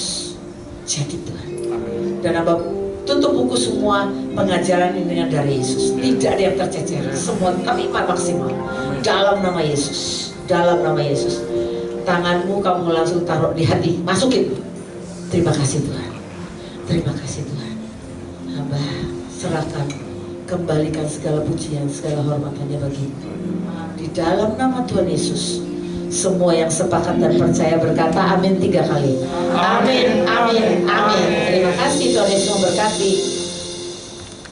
jadi Tuhan. Amin. Dan hamba tutup buku semua pengajaran ini dengan dari Yesus. Tidak ada yang tercecer. Semua kami iman maksimal. Dalam nama Yesus. Dalam nama Yesus. Tanganmu kamu langsung taruh di hati. Masukin. Terima kasih Tuhan. Terima kasih Tuhan. Hamba serahkan, kembalikan segala pujian, segala hormatannya bagimu. Di dalam nama Tuhan Yesus, semua yang sepakat dan percaya berkata amin 3 kali. Amin, amin, amin. Terima kasih Tuhan Yesus memberkati.